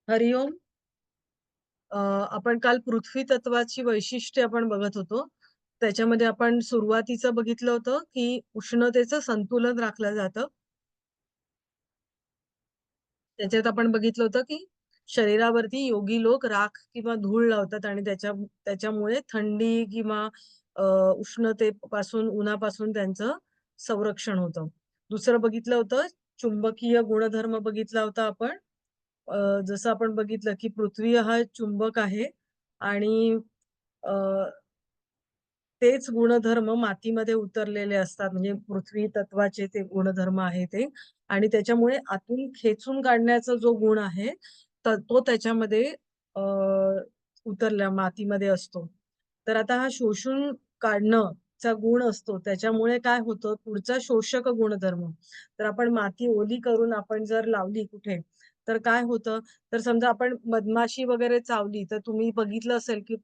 हरिओम. आपण काल पृथ्वी तत्वाची वैशिष्ट्ये आपण बघत होतो. त्याच्यामध्ये आपण सुरुवातीचं बघितलं होतं, की उष्णतेचं संतुलन राखलं जातं. त्याच्यात आपण बघितलं होतं, की शरीरावरती योगी लोक राख किंवा धूळ लावतात आणि त्याच्यामुळे थंडी किंवा अ, उष्णतेपासून, उन्हापासून त्यांचं संरक्षण होतं. दुसरं बघितलं होतं, चुंबकीय गुणधर्म बघितला होता आपण. जसं आपण बघितलं, की पृथ्वी हा चुंबक आहे आणि अ, तेच गुणधर्म मातीमध्ये उतरलेले असतात. म्हणजे पृथ्वी तत्वाचे ते गुणधर्म आहे ते आणि त्याच्यामुळे आतून खेचून काढण्याचा जो गुण आहे, तर तो त्याच्यामध्ये अ, उतरल्या मातीमध्ये असतो. तर आता हा शोषून काढणं चा गुण असतो. त्याच्यामुळे काय होतं, पुढचा शोषक गुणधर्म. तर आपण माती ओली करून आपण जर लावली कुठे, तर काय होतं, तर समजा आपण मधमाशी वगैरे चावली, तर तुम्ही बघितलं असेल, की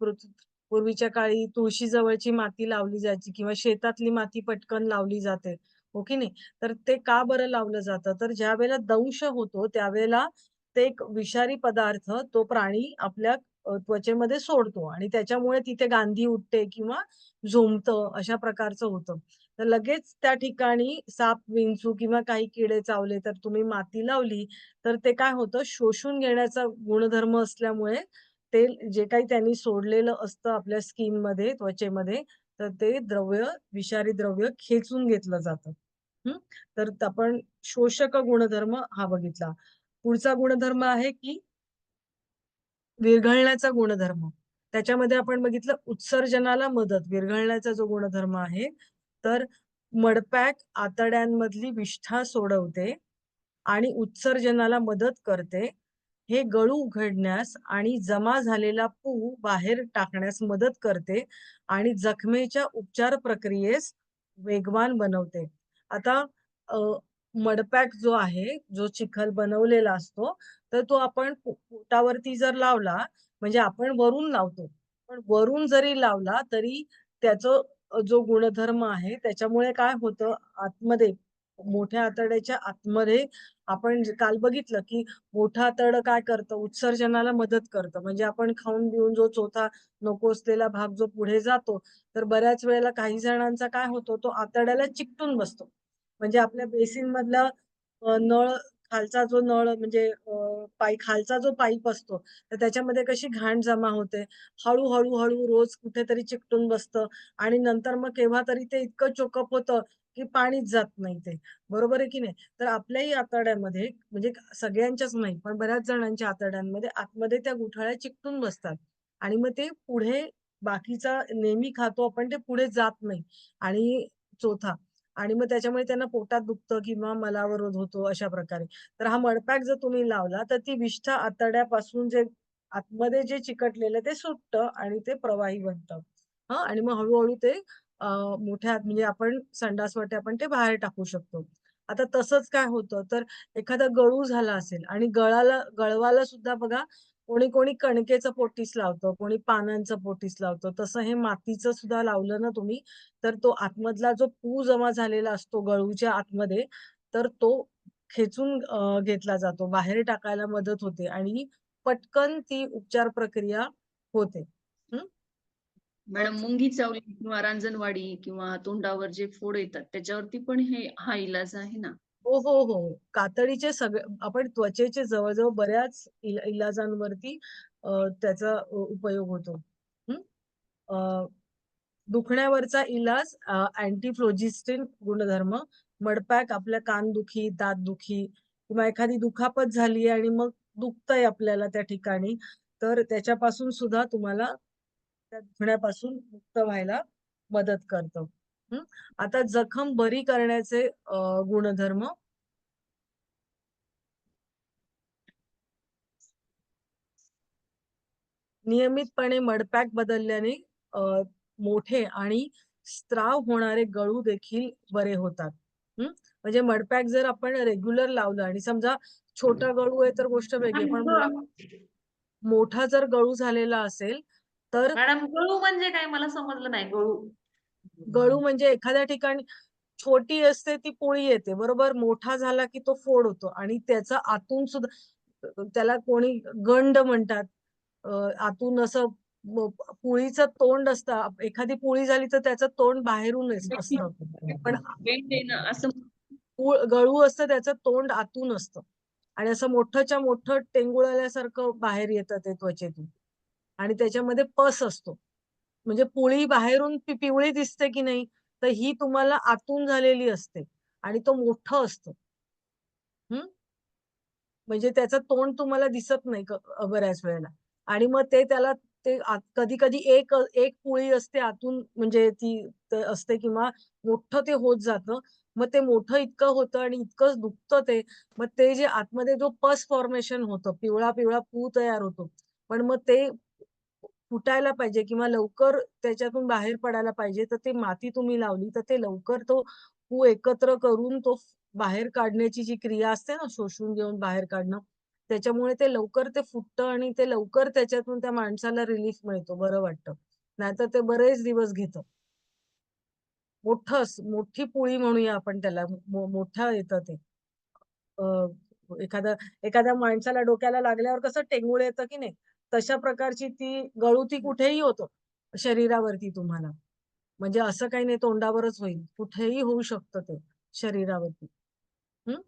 पूर्वीच्या काळी तुळशी जवळची माती लावली जायची किंवा शेतातली माती पटकन लावली जाते, हो की नाही? तर ते का बरं लावलं जातं? तर ज्यावेळेला दंश होतो, त्यावेळेला ते एक विषारी पदार्थ तो प्राणी आपल्या त्वचेमध्ये सोडतो आणि त्याच्यामुळे तिथे गांधी उठते किंवा झोंबतं अशा प्रकारचं होतं. तर लगेच त्या ठिकाणी साप, विंचू किंवा काही किडे चावले, तर तुम्ही माती लावली, तर ते काय होतं शोषून घेण्याचा गुणधर्म असल्यामुळे ते जे काही त्यांनी सोडलेलं असतं आपल्या स्किनमध्ये, त्वचेमध्ये, तर ते द्रव्य, विषारी द्रव्य खेचून घेतलं जातं. हं. तर आपण शोषक गुणधर्म हा बघितला. पुढचा गुणधर्म आहे की विरघळण्याचा गुणधर्म. त्याच्यामध्ये आपण बघितलं उत्सर्जनाला मदत, विरघळण्याचा जो गुणधर्म आहे, तर मडपॅक आतड्यांमधली विष्ठा सोडवते आणि उत्सर्जनाला मदत करते. हे गळू उघडण्यास आणि जमा झालेला पू बाहेर टाकण्यास मदत करते आणि जखमेच्या उपचार प्रक्रियेस वेगवान बनवते. आता अ, मडपॅक जो आहे, जो चिखल बनवलेला असतो, तर तो आपण पोटावरती जर लावला, म्हणजे आपण वरून लावतो. पण वरून जरी लावला तरी त्याचं जो गुणधर्म आहे त्याच्यामुळे काय होतं आतमध्ये, मोठ्या आतड्याच्या आतमध्ये आपण काल बघितलं, की मोठं आतडं काय करतं, उत्सर्जनाला मदत करतं. म्हणजे आपण खाऊन-पिऊन जो चोथा नको असलेला भाग जो पुढे जातो, तर बऱ्याच वेळेला काही जणांचा काय होतो, तो आतड्याला चिकटून बसतो. म्हणजे आपल्या बेसिनमधला नळ खालचा जो नळ म्हणजे खालचा जो पाईप असतो, तर त्याच्यामध्ये कशी घाण जमा होते. हळू रोज कुठेतरी चिकटून बसतं आणि नंतर मग केव्हा तरी ते इतकं चोकअप होतं, की पाणीच जात नाही ते. बरोबर आहे की नाही? तर आपल्याही आतड्यामध्ये म्हणजे सगळ्यांच्याच नाही, पण बऱ्याच जणांच्या आतड्यांमध्ये आतमध्ये त्या गुठळ्या चिकटून बसतात आणि मग ते पुढे बाकीचा नेहमी खातो आपण ते पुढे जात नाही आणि चोथा आणि मग त्याच्यामुळे त्यांना पोटात दुखतं किंवा मलावरोध होतो अशा प्रकारे. तर हा मडपॅक जर तुम्ही लावला, तर ती विष्ठा आतड्यापासून जे आतमध्ये जे चिकटलेलं ते सुटतं आणि ते प्रवाही बनतं. हां आणि मग हळू ते अ, मोठ्या म्हणजे आपण संडासवाटे आपण ते बाहेर टाकू शकतो. आता तसंच काय होतं, तर एखादा गळू झाला असेल आणि गळवाला सुद्धा बघा कोणी कणकेचं पोटीस लावतं, कोणी पानांचं पोटीस लावतं. तसं हे मातीचं सुद्धा लावलं ना तुम्ही, तर तो आतमधला जो पू जमा झालेला असतो गळूच्या आतमध्ये, तर तो खेचून घेतला जातो. बाहेर टाकायला मदत होते आणि पटकन ती उपचार प्रक्रिया होते. हं. मॅडम मुंगी चावली किंवा रांजणवाडी किंवा तोंडावर जे फोड येतात त्याच्यावरती पण हा इलाज आहे ना? हो, हो, हो. कातडीचे सगळे आपण त्वचेचे जवळ-जवळ बऱ्याच इलाजांवरती त्याचा उपयोग होतो. हं. अ, दुखण्यावरचा इलाज अँटी गुणधर्म, मडपॅक आपल्या कानदुखी, दातदुखी किंवा एखादी दुखापत झाली आणि मग दुखतंय आपल्याला त्या ठिकाणी, तर त्याच्यापासून सुद्धा तुम्हाला त्या दुखण्यापासून मुक्त व्हायला मदत करतं. हं. आता जखम बरी करण्याचे गुणधर्म नियमितपणे मडपॅक बदलल्याने अ, मोठे आणि स्त्राव होणारे गळू देखील बरे होतात. हं. म्हणजे मडपॅक जर आपण रेग्युलर लावलं आणि समजा छोटा गळू आहे तर गोष्ट वेगळी पण मोठा जर गळू झालेला असेल, तर मॅडम गळू म्हणजे काय मला समजलं नाही गळू. गळू म्हणजे एखाद्या ठिकाणी छोटी असते ती पोळी येते बरोबर, मोठा झाला की तो फोड होतो आणि त्याचा आतून सुद्धा त्याला कोणी गंड म्हणतात. आतून असं पोळीचं तोंड असतं. एखादी पोळी झाली तर त्याचं तोंड बाहेरून असतं. पण बेंड आहे ना असं. गळू असतं त्याचं तोंड आतून असतं आणि असं मोठंच्या मोठं टेंगुळल्यासारखं बाहेर येतं ते त्वचेतून आणि त्याच्यामध्ये पस असतो. म्हणजे पोळी बाहेरून पिवळी दिसते की नाही, तर ही तुम्हाला आतून झालेली असते आणि तो मोठं असतं. हं. म्हणजे त्याचं तोंड तुम्हाला दिसत नाही बऱ्याच वेळेला आणि मग ते त्याला ते कधी-कधी एक पोळी असते आतून म्हणजे ती असते किंवा मोठं ते होत जातं. मग ते मोठं इतकं होतं आणि इतकं दुखतं ते. मग ते जे आतमध्ये जो पस फॉर्मेशन होतं, पिवळा-पिवळा पू तयार होतो. पण मग ते फुटायला पाहिजे किंवा लवकर त्याच्यातून बाहेर पडायला पाहिजे, तर ते माती तुम्ही लावली, तर ते लवकर तो पू एकत्र करून तो बाहेर काढण्याची जी क्रिया असते ना, शोषून घेऊन बाहेर काढणं, त्याच्यामुळे ते लवकर ते फुटतं आणि ते लवकर त्याच्यातून त्या माणसाला रिलीफ मिळतो, बरं वाटतं. नाहीतर ते बरेच दिवस घेतं. मोठी पोळी म्हणूया आपण त्याला, मोठं येतं ते. अ, एखाद्या एखाद्या माणसाला डोक्याला लागल्यावर कसं टेंगूळ येतं की नाही, तशा प्रकारची ती गळूती कुठेही होतो शरीरावरती तुम्हाला. म्हणजे असं काही नाही तोंडावरच होईल. कुठेही होऊ शकतं ते शरीरावरती. हं.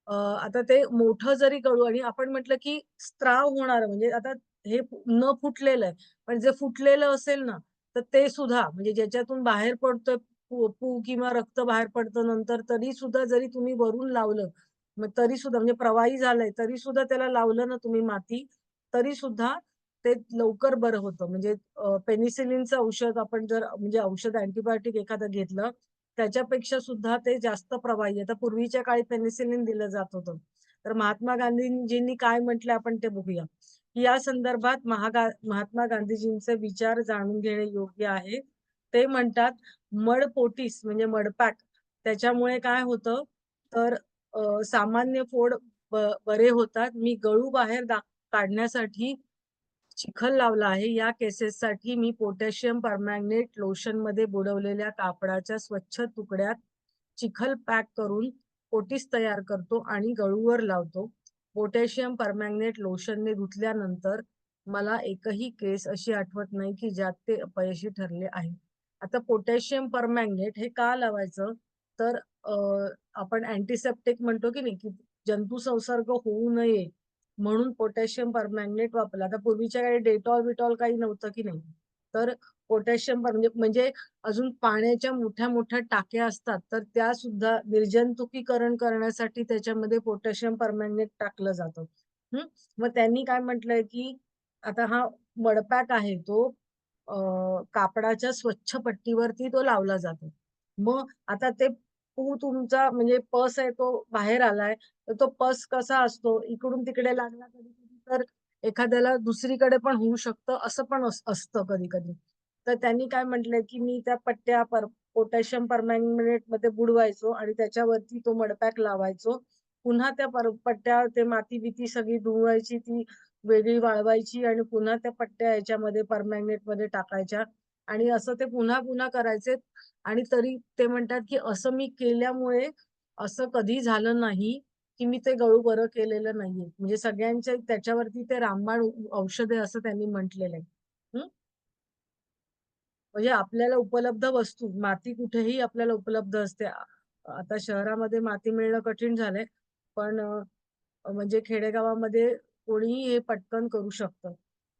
आता ते मोठं जरी गळू आणि आपण म्हटलं की स्त्राव होणार म्हणजे आता हे न फुटलेलं आहे. पण जे फुटलेलं असेल ना, तर ते सुद्धा म्हणजे ज्याच्यातून बाहेर पडतं पू किंवा रक्त बाहेर पडतं नंतर तरी सुद्धा जरी तुम्ही वरून लावलं, मग तरी सुद्धा म्हणजे प्रवाही झालंय तरी सुद्धा त्याला लावलं ना तुम्ही माती, तरी सुद्धा ते लवकर बरं होतं. म्हणजे पेनिसिलिनचं औषध आपण जर म्हणजे औषध अँटिबायोटिक एखादं घेतलं, त्याच्यापेक्षा सुद्धा ते जास्त प्रभावी. आता पूर्वीच्या काळी पेनिसिलिन दिलं जात होतं. तर महात्मा गांधीजींनी काय म्हटलं आपण ते बघूया. या संदर्भात महात्मा गांधीजींचे विचार जाणून घेणे योग्य आहे. ते म्हणतात, मडपोटीस म्हणजे मडपॅक त्याच्यामुळे काय होतं, तर सामान्य फोड बरे होतात. मी गळू बाहेर काढण्यासाठी चिखल लावला आहे. या केसेससाठी मी पोटॅशियम परमॅंगनेट लोशनमध्ये बुडवलेल्या कापडाच्या स्वच्छ तुकड्यात चिखल पॅक करून पोटीस तयार करतो आणि गळूवर लावतो. पोटॅशियम परमॅंगनेट लोशनने धुतल्यानंतर मला एकही केस अशी आठवत नाही की ज्यात ते अपयशी ठरले आहे. आता पोटॅशियम परमॅंगनेट हे का लावायचं? तर आपण अँटिसेप्टिक म्हणतो की नाही, की जंतू संसर्ग होऊ नये म्हणून पोटॅशियम परमॅंगनेट वापरला. आता पूर्वीच्या काळी डेटॉल-बिटॉल काही नव्हतं की नाही. तर पोटॅशियम म्हणजे म्हणजे अजून पाण्याच्या मोठ्या-मोठ्या टाक्या असतात, तर त्या सुद्धा निर्जंतुकीकरण करण्यासाठी त्याच्यामध्ये पोटॅशियम परमॅंगनेट टाकलं जातं. हं. मग त्यांनी काय म्हटलंय, की आता हा मडपॅक आहे तो कापडाच्या स्वच्छ पट्टीवरती तो लावला जातो. मग आता ते पू तुमचा म्हणजे पस आहे तो बाहेर आलाय, तर तो पस कसा असतो, इकडून तिकडे लागला कधी-कधी तर एखाद्याला दुसरीकडे पण होऊ शकतं, असं पण असतं कधी-कधी. तर त्यांनी काय म्हटलंय, की मी त्या पट्ट्या पोटॅशियम परमॅंगनेटमध्ये बुडवायचो आणि त्याच्यावरती तो मडपॅक लावायचो. पुन्हा त्या पट्ट्या ते माती-बिती सगळी धुवायची, ती वेगळी वाळवायची आणि पुन्हा त्या पट्ट्या याच्यामध्ये परमॅंगनेटमध्ये टाकायच्या आणि असं ते पुन्हा-पुन्हा करायचे आणि तरी ते म्हणतात, की असं मी केल्यामुळे असं कधी झालं नाही, की मी ते गळू बरं केलेलं नाहीये. म्हणजे सगळ्यांच्या त्याच्यावरती ते रामबाण औषध आहे असं त्यांनी म्हटलेलं आहे. हं. म्हणजे आपल्याला उपलब्ध वस्तू, माती कुठेही आपल्याला उपलब्ध असते. आता शहरामध्ये माती मिळणं कठीण झालंय. पण म्हणजे खेडेगावामध्ये कोणीही हे पटकन करू शकतं.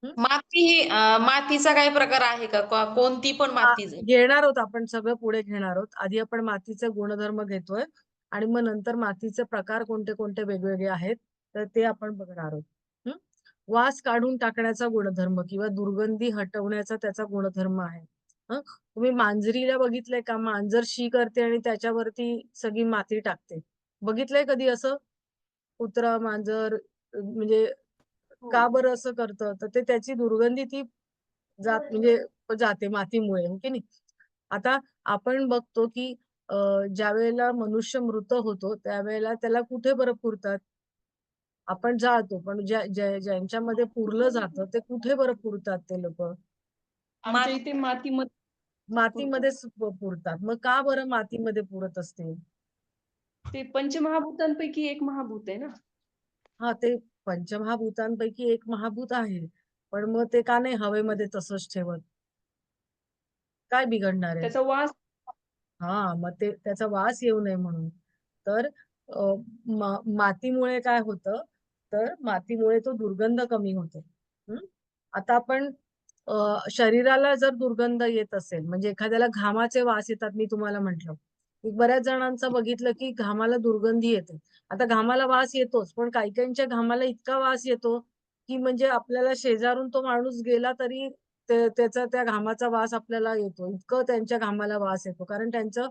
हं. माती ही मातीचा काही प्रकार आहे का? कोणती पण माती? घेणार आहोत आपण सगळं पुढे घेणार आहोत. आधी आपण मातीचे गुणधर्म घेतोय आणि मग नंतर मातीचे प्रकार कोणते-कोणते वेगवेगळे आहेत, तर ते आपण बघणार आहोत. हं. वास काढून टाकण्याचा गुणधर्म किंवा दुर्गंधी हटवण्याचा त्याचा गुणधर्म आहे. हं. तुम्ही मांजरीला बघितलंय का? मांजर शी करते आणि त्याच्यावरती सगळी माती टाकते. बघितलंय कधी असं? कुत्रा, मांजर म्हणजे हो. का बरं असं करतं? तर ते त्याची दुर्गंधी ती म्हणजे जाते मातीमुळे, हो की नाही? आता आपण बघतो, की अ, ज्यावेळेला मनुष्य मृत होतो, त्यावेळेला त्याला कुठे बरं पुरतात? आपण जाळतो, पण ज्यांच्यामध्ये पुरलं जातं, ते कुठे बरं पुरतात ते लोकं? आमच्या इथे मातीमध्ये मातीमध्येच पुरतात. मग का बरं मातीमध्ये पुरत असतील? ते पंचमहाभूतांपैकी एक महाभूत आहे ना. हा, ते पंचमहाभूतांपैकी एक महाभूत आहे. पण मग ते का नाही हवेमध्ये तसंच ठेवत? काय बिघडणार आहे? त्याचा वास हा, मग ते त्याचा वास येऊ नये म्हणून. तर मातीमुळे काय होतं, तर मातीमुळे तो दुर्गंध कमी होतो. आता आपण शरीराला जर दुर्गंध येत असेल, म्हणजे एखाद्याला घामाचे वास येतात, मी तुम्हाला म्हंटल, बऱ्याच जणांचं बघितलं की घामाला दुर्गंधी येते. आता घामाला वास येतोच, पण काही काहींच्या घामाला इतका वास येतो की म्हणजे आपल्याला शेजारून तो माणूस गेला तरी त्याचा त्या घामाचा वास आपल्याला येतो. इतकं त्यांच्या घामाला वास येतो. कारण त्यांचं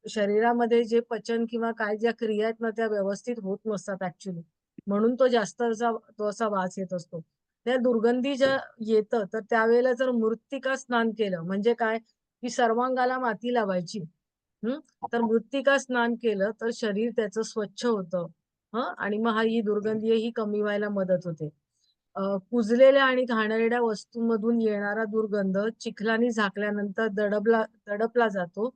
शरीरामध्ये जे पचन किंवा काय ज्या क्रिया आहेत ना, त्या व्यवस्थित होत नसतात ऍक्च्युली. म्हणून तो असा वास येत असतो. त्या दुर्गंधी ज्या येतं, तर त्यावेळेला जर मृत्तिका स्नान केलं, म्हणजे काय, की सर्वांगाला माती लावायची. तर मृत्तिका स्नान केलं तर शरीर त्याचं स्वच्छ होतं. आणि मग ही दुर्गंधी ही कमी व्हायला मदत होते. कुजलेल्या आणि घाणेरड्या वस्तूंमधून येणारा दुर्गंध चिखलाने झाकल्यानंतर दडपला जातो.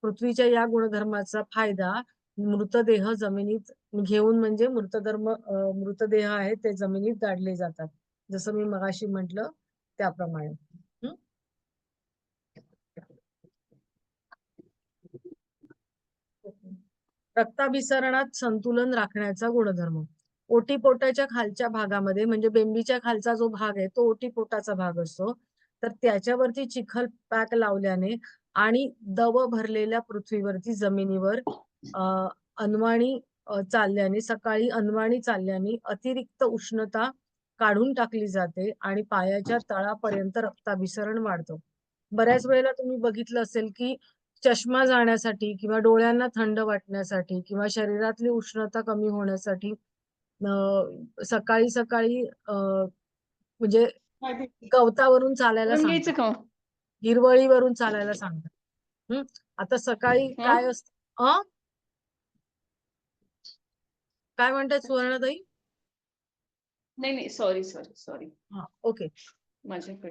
पृथ्वीच्या या गुणधर्माचा फायदा मृतदेह जमिनीत घेऊन, म्हणजे मृतदेह आहेत ते जमिनीत गाडले जातात. जसं मी मगाशी म्हटलं त्याप्रमाणे. हं? रक्ताभिसरणात संतुलन राखण्याचा गुणधर्म. ओटीपोटाच्या खालच्या भागामध्ये, म्हणजे बेंबीच्या खालचा जो भाग आहे तो ओटीपोटाचा भाग असतो. तर त्याच्यावरती चिखल पॅक लावल्याने आणि दव भरलेल्या पृथ्वीवरती जमिनीवर अनवाणी चालल्याने, सकाळी अनवाणी चालल्याने अतिरिक्त उष्णता काढून टाकली जाते आणि पायाच्या तळापर्यंत रक्ताभिसरण वाढतं. बऱ्याच वेळेला तुम्ही बघितलं असेल की चष्मा जाण्यासाठी किंवा डोळ्यांना थंड वाटण्यासाठी किंवा शरीरातली उष्णता कमी होण्यासाठी सकाळी सकाळी म्हणजे गवतावरून चालायला करून सांगतात, घ्यायचं का? हिरवळीवरून चालायला सांगतात. आता सकाळी हं? काय असतं, काय म्हणतात सुवर्णाताई? नाही नाही, सॉरी हा, ओके. माझ्याकडे.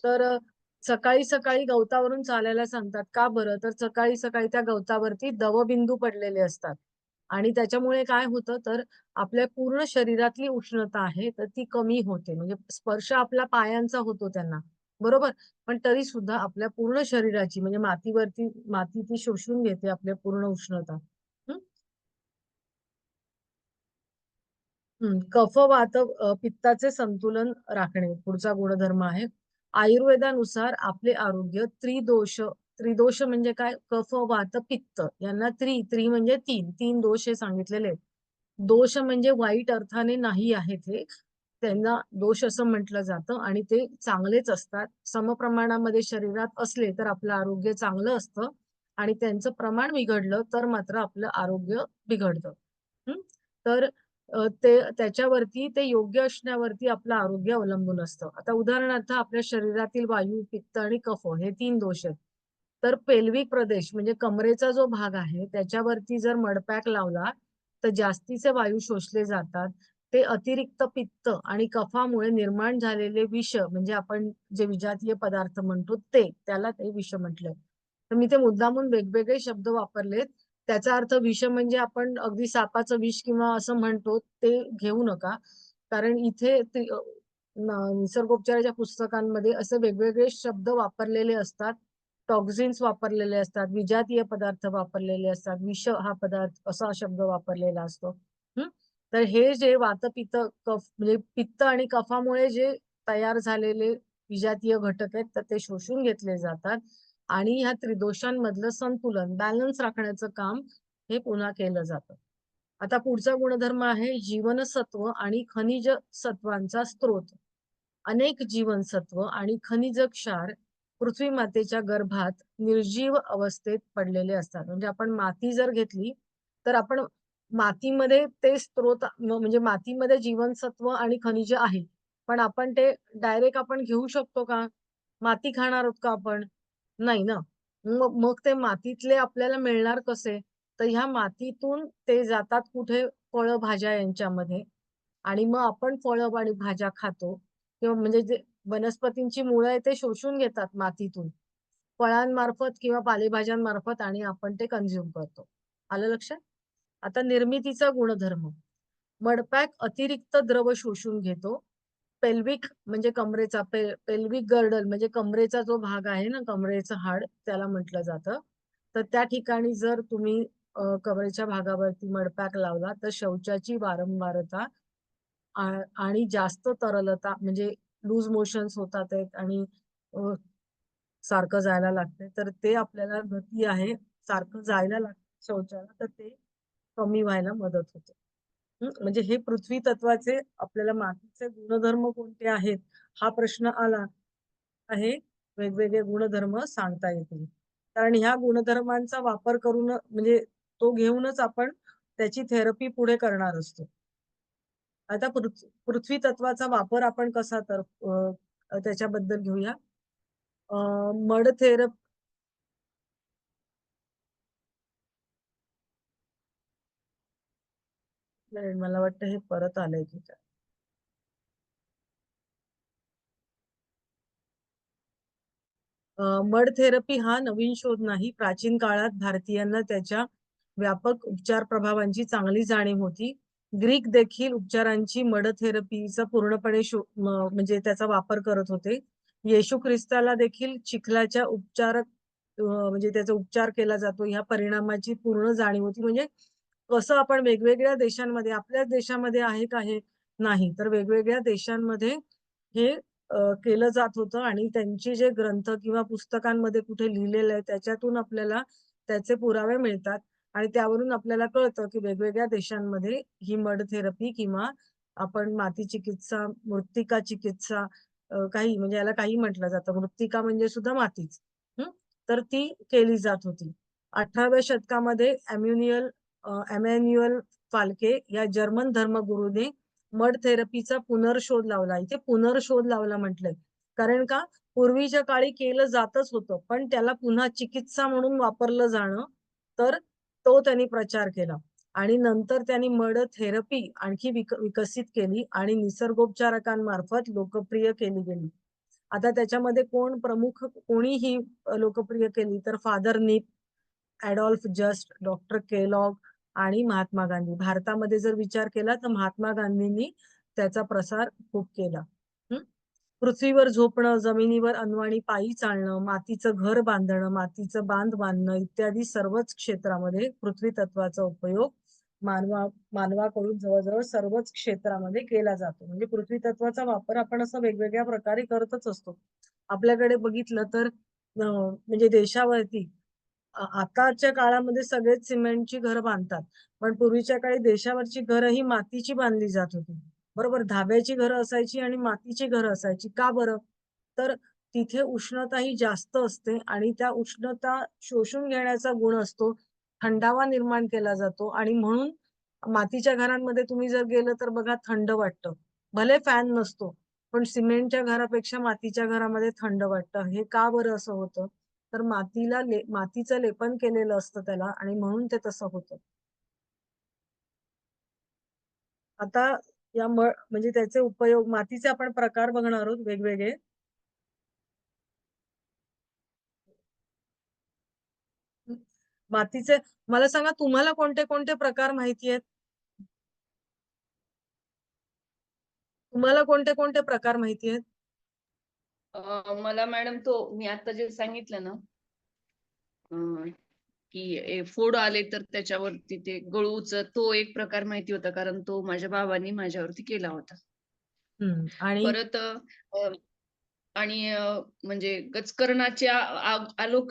तर सकाळी सकाळी गवतावरून चालायला सांगतात. का बरं? तर सकाळी सकाळी त्या गवतावरती दवबिंदू पडलेले असतात आणि त्याच्यामुळे काय होतं, तर आपल्या पूर्ण शरीरातली उष्णता आहे तर ती कमी होते. म्हणजे स्पर्श आपला पायांचा होतो त्यांना, बरोबर, पण तरी सुद्धा आपल्या पूर्ण शरीराची, म्हणजे माती ती शोषून घेते आपल्या पूर्ण उष्णता. कफ वात पित्ताचे संतुलन राखणे पुढचा गुणधर्म आहे. आयुर्वेदानुसार आपले आरोग्य त्रिदोष म्हणजे काय, कफ वात पित्त यांना त्रि म्हणजे तीन दोष हे सांगितलेले आहेत. दोष म्हणजे वाईट अर्थाने नाही आहेत हे, त्यांना दोष असं म्हटलं जातं आणि ते चांगलेच असतात. समप्रमाणामध्ये शरीरात असले तर आपलं आरोग्य चांगलं असतं आणि त्यांचं प्रमाण बिघडलं तर मात्र आपलं आरोग्य बिघडतं. तर त्याच्यावरती, ते योग्य असण्यावरती आपलं आरोग्य अवलंबून असतं. आता उदाहरणार्थ आपल्या शरीरातील वायू, पित्त आणि कफ हे 3 दोष आहेत. तर पेल्विक प्रदेश म्हणजे कमरेचा जो भाग आहे त्याच्यावरती जर मडपॅक लावला तर जास्तीचे वायू शोषले जातात. ते अतिरिक्त पित्त आणि कफामुळे निर्माण झालेले विष, म्हणजे आपण जे विजातीय पदार्थ म्हणतो त्याला ते विष म्हटलंय. तर मी ते मुद्दामून वेगवेगळे शब्द वापरलेत. त्याचा अर्थ विष म्हणजे आपण अगदी सापाचं विष किंवा असं म्हणतो ते घेऊ नका. कारण इथे निसर्गोपचाराच्या पुस्तकांमध्ये असे वेगवेगळे शब्द वापरलेले असतात. टॉक्झिन्स वापरलेले असतात, विजातीय पदार्थ वापरलेले असतात, विष हा पदार्थ असा शब्द वापरलेला असतो. तर हे जे वातपित्त कफ, म्हणजे पित्त आणि कफामुळे जे तयार झालेले विजातीय घटक आहेत तर ते शोषून घेतले जातात आणि ह्या त्रिदोषांमधलं संतुलन, बॅलन्स राखण्याचं काम हे पुन्हा केलं जातं. आता पुढचा गुणधर्म आहे जीवनसत्व आणि खनिज सत्वांचा स्त्रोत. अनेक जीवनसत्व आणि खनिज क्षार पृथ्वी मातेच्या गर्भात निर्जीव अवस्थेत पडलेले असतात. म्हणजे आपण माती जर घेतली तर आपण मातीमध्ये ते स्त्रोत, म्हणजे मातीमध्ये जीवनसत्व आणि खनिज आहे, पण आपण ते डायरेक्ट आपण घेऊ शकतो का? माती खाणार आहोत का आपण? नाही ना. मग मग ते मातीतले आपल्याला मिळणार कसे? तर ह्या मातीतून ते जातात कुठे? फळं भाज्या यांच्यामध्ये, आणि मग आपण फळं आणि भाज्या खातो किंवा म्हणजे जे वनस्पतींची मुळं आहे ते शोषून घेतात मातीतून फळांमार्फत किंवा पालेभाज्यांमार्फत आणि आपण ते कंझ्युम करतो. आलं लक्षात? आता निर्मितीचा गुणधर्म. मडपॅक अतिरिक्त द्रव शोषून घेतो. पेल्विक म्हणजे कमरेचा पेल्विक गर्डल म्हणजे कमरेचा जो भाग आहे ना, कमरेचं हाड त्याला म्हटलं जातं. तर त्या ठिकाणी जर तुम्ही कमरेच्या भागावरती मडपॅक लावला तर शौचाची वारंवारता आणि जास्त तरलता म्हणजे लूज मोशन्स होतात आहेत आणि अ, सारखं जायला लागतंय. तर ते आपल्याला गती आहे, सारखं जायला लागतं शौचाला तर ते कमी व्हायला मदत होते. म्हणजे हे पृथ्वी तत्वाचे आपल्याला मातीचे गुणधर्म कोणते आहेत हा प्रश्न आला आहे. वेगवेगळे गुणधर्म सांगता येतील. कारण ह्या गुणधर्मांचा वापर करून म्हणजे तो घेऊनच आपण त्याची थेरपी पुढे करणार असतो. आता पृथ्वी तत्वाचा वापर आपण कसा तर त्याच्याबद्दल घेऊया. मड थेरपी मला वाटतं हे परत आलंय की काय. मड थेरपी हा नवीन शोध नाही. प्राचीन काळात भारतीयांना त्याच्या व्यापक उपचार प्रभावांची चांगली जाणीव होती. ग्रीक देखील उपचारांची मड थेरपीचा पूर्णपणे म्हणजे त्याचा वापर करत होते. येशू ख्रिस्ताला देखील चिखलाच्या म्हणजे त्याचा उपचार केला जातो ह्या परिणामाची पूर्ण जाणीव होती. म्हणजे कसं आपण वेगवेगळ्या देशांमध्ये आपल्याच देशामध्ये आहे का हे नाही तर वेगवेगळ्या देशांमध्ये हे केलं जात होतं आणि त्यांचे जे ग्रंथ किंवा पुस्तकांमध्ये कुठे लिहिलेलं आहे त्याच्यातून आपल्याला त्याचे पुरावे मिळतात आणि त्यावरून आपल्याला कळतं की वेगवेगळ्या देशांमध्ये ही मड थेरपी किंवा आपण माती चिकित्सा, मृत्तिका चिकित्सा काही म्हणजे याला काही म्हटलं जातं. मृत्तिका म्हणजे सुद्धा मातीच. तर ती केली जात होती. 18व्या शतकामध्ये एमॅन्युअल फाल्के या जर्मन धर्मगुरूने मड थेरपीचा पुनर्शोध लावला. इथे पुनर्शोध लावला म्हटलंय. कारण का पूर्वीच्या काळी केलं जातच होतं, पण त्याला पुन्हा चिकित्सा म्हणून वापरलं जाणं, तर तो त्यांनी प्रचार केला. आणि नंतर त्यांनी मड थेरपी आणखी विकसित केली आणि निसर्गोपचारकांमार्फत लोकप्रिय केली गेली. आता त्याच्यामध्ये कोण प्रमुख कोणीही लोकप्रिय केली तर फादर निप, ॲडॉल्फ जस्ट, डॉक्टर केलॉग आणि महात्मा गांधी. भारतामध्ये जर विचार केला तर महात्मा गांधींनी त्याचा प्रसार खूप केला. पृथ्वीवर झोपणं, जमिनीवर अनवाणी पायी चालणं, मातीचं घर बांधणं, मातीचं बांध बांधणं इत्यादी सर्वच क्षेत्रामध्ये पृथ्वी तत्वाचा उपयोग मानवाकडून जवळजवळ सर्वच क्षेत्रामध्ये केला जातो. म्हणजे पृथ्वी तत्वाचा वापर आपण असं वेगवेगळ्या प्रकारे करतच असतो. आपल्याकडे बघितलं तर म्हणजे देशावरती आताच्या काळामध्ये सगळेच सिमेंटची घरं बांधतात. पण पूर्वीच्या काळी देशावरची घरं ही मातीची बांधली जात होती. बरोबर धाब्याची घरं असायची आणि मातीची घरं असायची. का बरं? तर तिथे उष्णता ही जास्त असते आणि त्या उष्णता शोषून घेण्याचा गुण असतो. थंडावा निर्माण केला जातो आणि म्हणून मातीच्या घरांमध्ये तुम्ही जर गेलं तर बघा थंड वाटतं. भले फॅन नसतो, पण सिमेंटच्या घरापेक्षा मातीच्या घरामध्ये थंड वाटतं. हे का बरं असं होतं? तर मातीचं लेपन केलेलं असतं त्याला आणि म्हणून ते तसं होतं. आता म्हणजे त्याचे उपयोग मातीचे आपण प्रकार बघणार आहोत वेगवेगळे. मातीचे मला सांगा तुम्हाला कोणते कोणते प्रकार माहिती आहेत? तुम्हाला कोणते कोणते प्रकार माहिती आहेत? मला मॅडम तो मी आता जे सांगितलं ना की फोड आले तर त्याच्यावरती ते गळूच तो एक प्रकार माहिती होता कारण तो माझ्या बाबांनी माझ्यावरती केला होता. आणि परत आणि म्हणजे गचकरणाच्या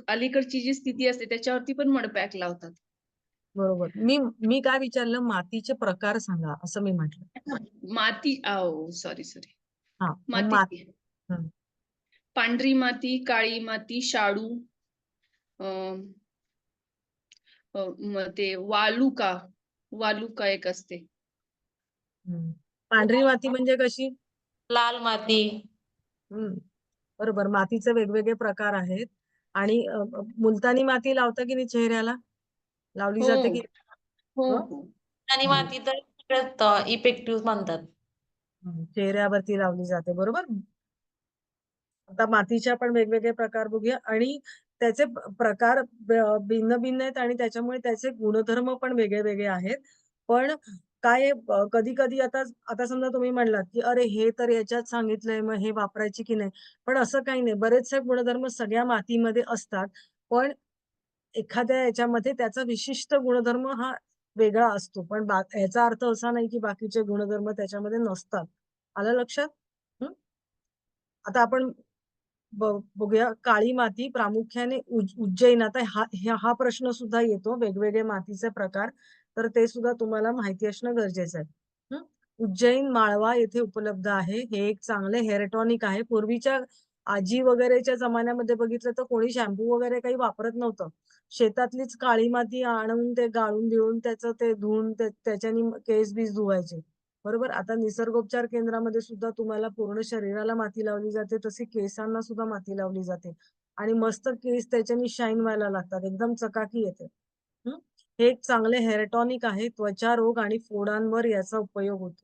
अलीकडची जी स्थिती असते त्याच्यावरती पण मडपॅक लावतात. बरोबर. मी काय विचारलं मातीचे प्रकार सांगा असं मी म्हटलं. माती सॉरी हां, मग माती हं. पांढरी माती, काळी माती, शाडू, मग ते वालुका एक असते. पांढरी माती म्हणजे कशी? लाल माती. बरोबर. मातीचे वेगवेगळे प्रकार आहेत आणि मुलतानी माती लावता की नाही चेहऱ्याला? लावली हो जाते की हो हं? हो आणि हं. माती तर सगळ्यात इफेक्टिव्ह म्हणतात. चेहऱ्यावरती लावली जाते बरोबर. आता मातीचे आपण वेगवेगळे प्रकार बघूया आणि त्याचे प्रकार भिन्न-भिन्न आहेत आणि त्याच्यामुळे त्याचे गुणधर्म पण वेगळे-वेगळे आहेत. पण काय कधी-कधी आता आता समजा तुम्ही म्हणलात, की "अरे, हे तर याच्यात सांगितलंय, मग हे वापरायचे की नाही?" पण असं काही नाही. बरेचसे गुणधर्म सगळ्या मातीमध्ये असतात. पण एखाद्या याच्यामध्ये त्याचा विशिष्ट गुणधर्म हा वेगळा असतो. पण याचा अर्थ असा नाही, की बाकीचे गुणधर्म त्याच्यामध्ये नसतात. आलं लक्षात? हं. आता आपण बघूया काळी माती प्रामुख्याने उज्जैन आता हा प्रश्न सुद्धा येतो वेगवेगळे मातीचे प्रकार तर ते सुद्धा तुम्हाला माहिती असणं गरजेचं आहे. हं. उज्जैन, माळवा येथे उपलब्ध आहे. हे एक चांगले हेअर टॉनिक आहे. पूर्वीच्या आजी वगैरेच्या जमान्यामध्ये बघितलं तर कोणी शॅम्पू वगैरे काही वापरत नव्हतं. शेतातलीच काळी माती आणून ते गाळून-बिळून त्याचं ते धुवून त्याच्यानी केस-बीस धुवायचे. बरोबर. आता निसर्गोपचार केंद्रामध्ये सुद्धा तुम्हाला पूर्ण शरीराला माती लावली जाते, तशी केसांना सुद्धा माती लावली जाते आणि मस्त केस त्याच्याने शाईन व्हायला लागतात. एकदम चकाकी येते. हं. हे एक चांगले हेअर टॉनिक आहे. त्वचा रोग आणि फोडांवर याचा उपयोग होतो.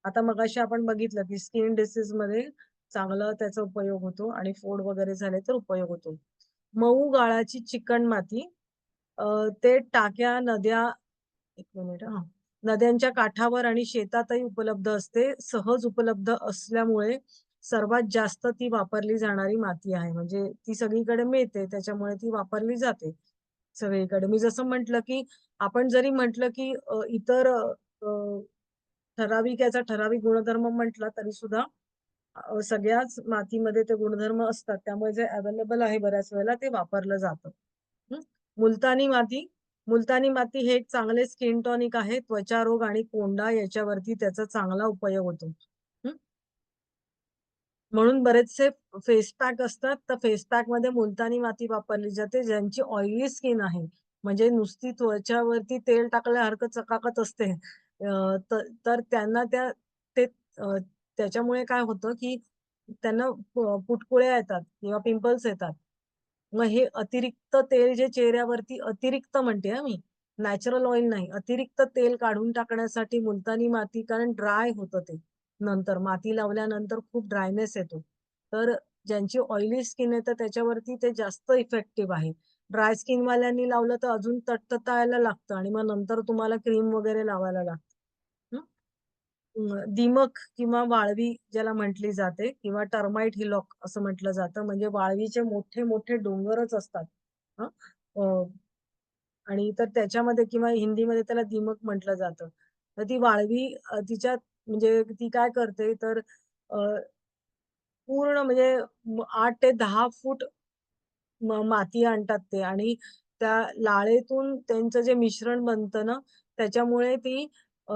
आता मगाशी आपण बघितलं, की स्किन डिसीजमध्ये चांगला त्याचा उपयोग होतो आणि फोड वगैरे झाले तर उपयोग होतो. मऊ गाळाची चिकण माती ते टाक्या, नद्या एक मिनिट हां. नद्यांच्या काठावर आणि शेतातही उपलब्ध असते. सहज उपलब्ध असल्यामुळे सर्वात जास्त ती वापरली जाणारी माती आहे. म्हणजे ती सगळीकडे मिळते त्याच्यामुळे ती वापरली जाते सगळीकडे. मी जसं म्हटलं, की आपण जरी म्हटलं, की इतर ठराविक याचा ठराविक गुणधर्म म्हटला तरी सुद्धा सगळ्याच मातीमध्ये ते गुणधर्म असतात. त्यामुळे जे अवेलेबल आहे बऱ्याच वेळेला ते वापरलं जातं. हं. मुलतानी माती मुलतानी माती हे एक चांगले स्किन टॉनिक आहे. त्वचा रोग आणि कोंडा याच्यावरती त्याचा चांगला उपयोग होतो. हं. म्हणून बरेचसे फेस पॅक असतात. तर फेस पॅकमध्ये मुलतानी माती वापरली जाते. ज्यांची ऑइली स्किन आहे, म्हणजे नुसती त्वचावरती तेल टाकल्यासारखं चकाकत असते. तर त्यांना ते अ, त्याच्यामुळे काय होतं, की त्यांना पुटकुळ्या येतात किंवा पिंपल्स येतात. मग हे अतिरिक्त तेल जे चेहऱ्यावरती अतिरिक्त म्हणते हां मी, नॅचरल ऑइल नाही. अतिरिक्त तेल काढून टाकण्यासाठी मुलतानी माती कारण ड्राय होतं ते. नंतर माती लावल्यानंतर खूप ड्रायनेस येतो. तर ज्यांची ऑइली स्किन आहे तर त्याच्यावरती ते जास्त इफेक्टिव्ह आहे. ड्राय स्किनवाल्यांनी लावलं तर अजून तटतटायला लागतं आणि मग नंतर तुम्हाला क्रीम वगैरे लावायला लागतं. हं. दिमक किंवा वाळवी ज्याला म्हटली जाते किंवा टर्माइट हिलॉक असं म्हटलं जातं. म्हणजे वाळवीचे मोठे-मोठे डोंगरच असतात. हं. अ, आणि तर त्याच्यामध्ये किंवा हिंदीमध्ये त्याला दिमक म्हटलं जातं. तर ती वाळवी तिच्यात म्हणजे ती काय करते तर अ, पूर्ण म्हणजे 8 ते 10 फूट माती आणतात ते आणि त्या लाळेतून त्यांचं जे मिश्रण बनतं ना, त्याच्यामुळे ती अ,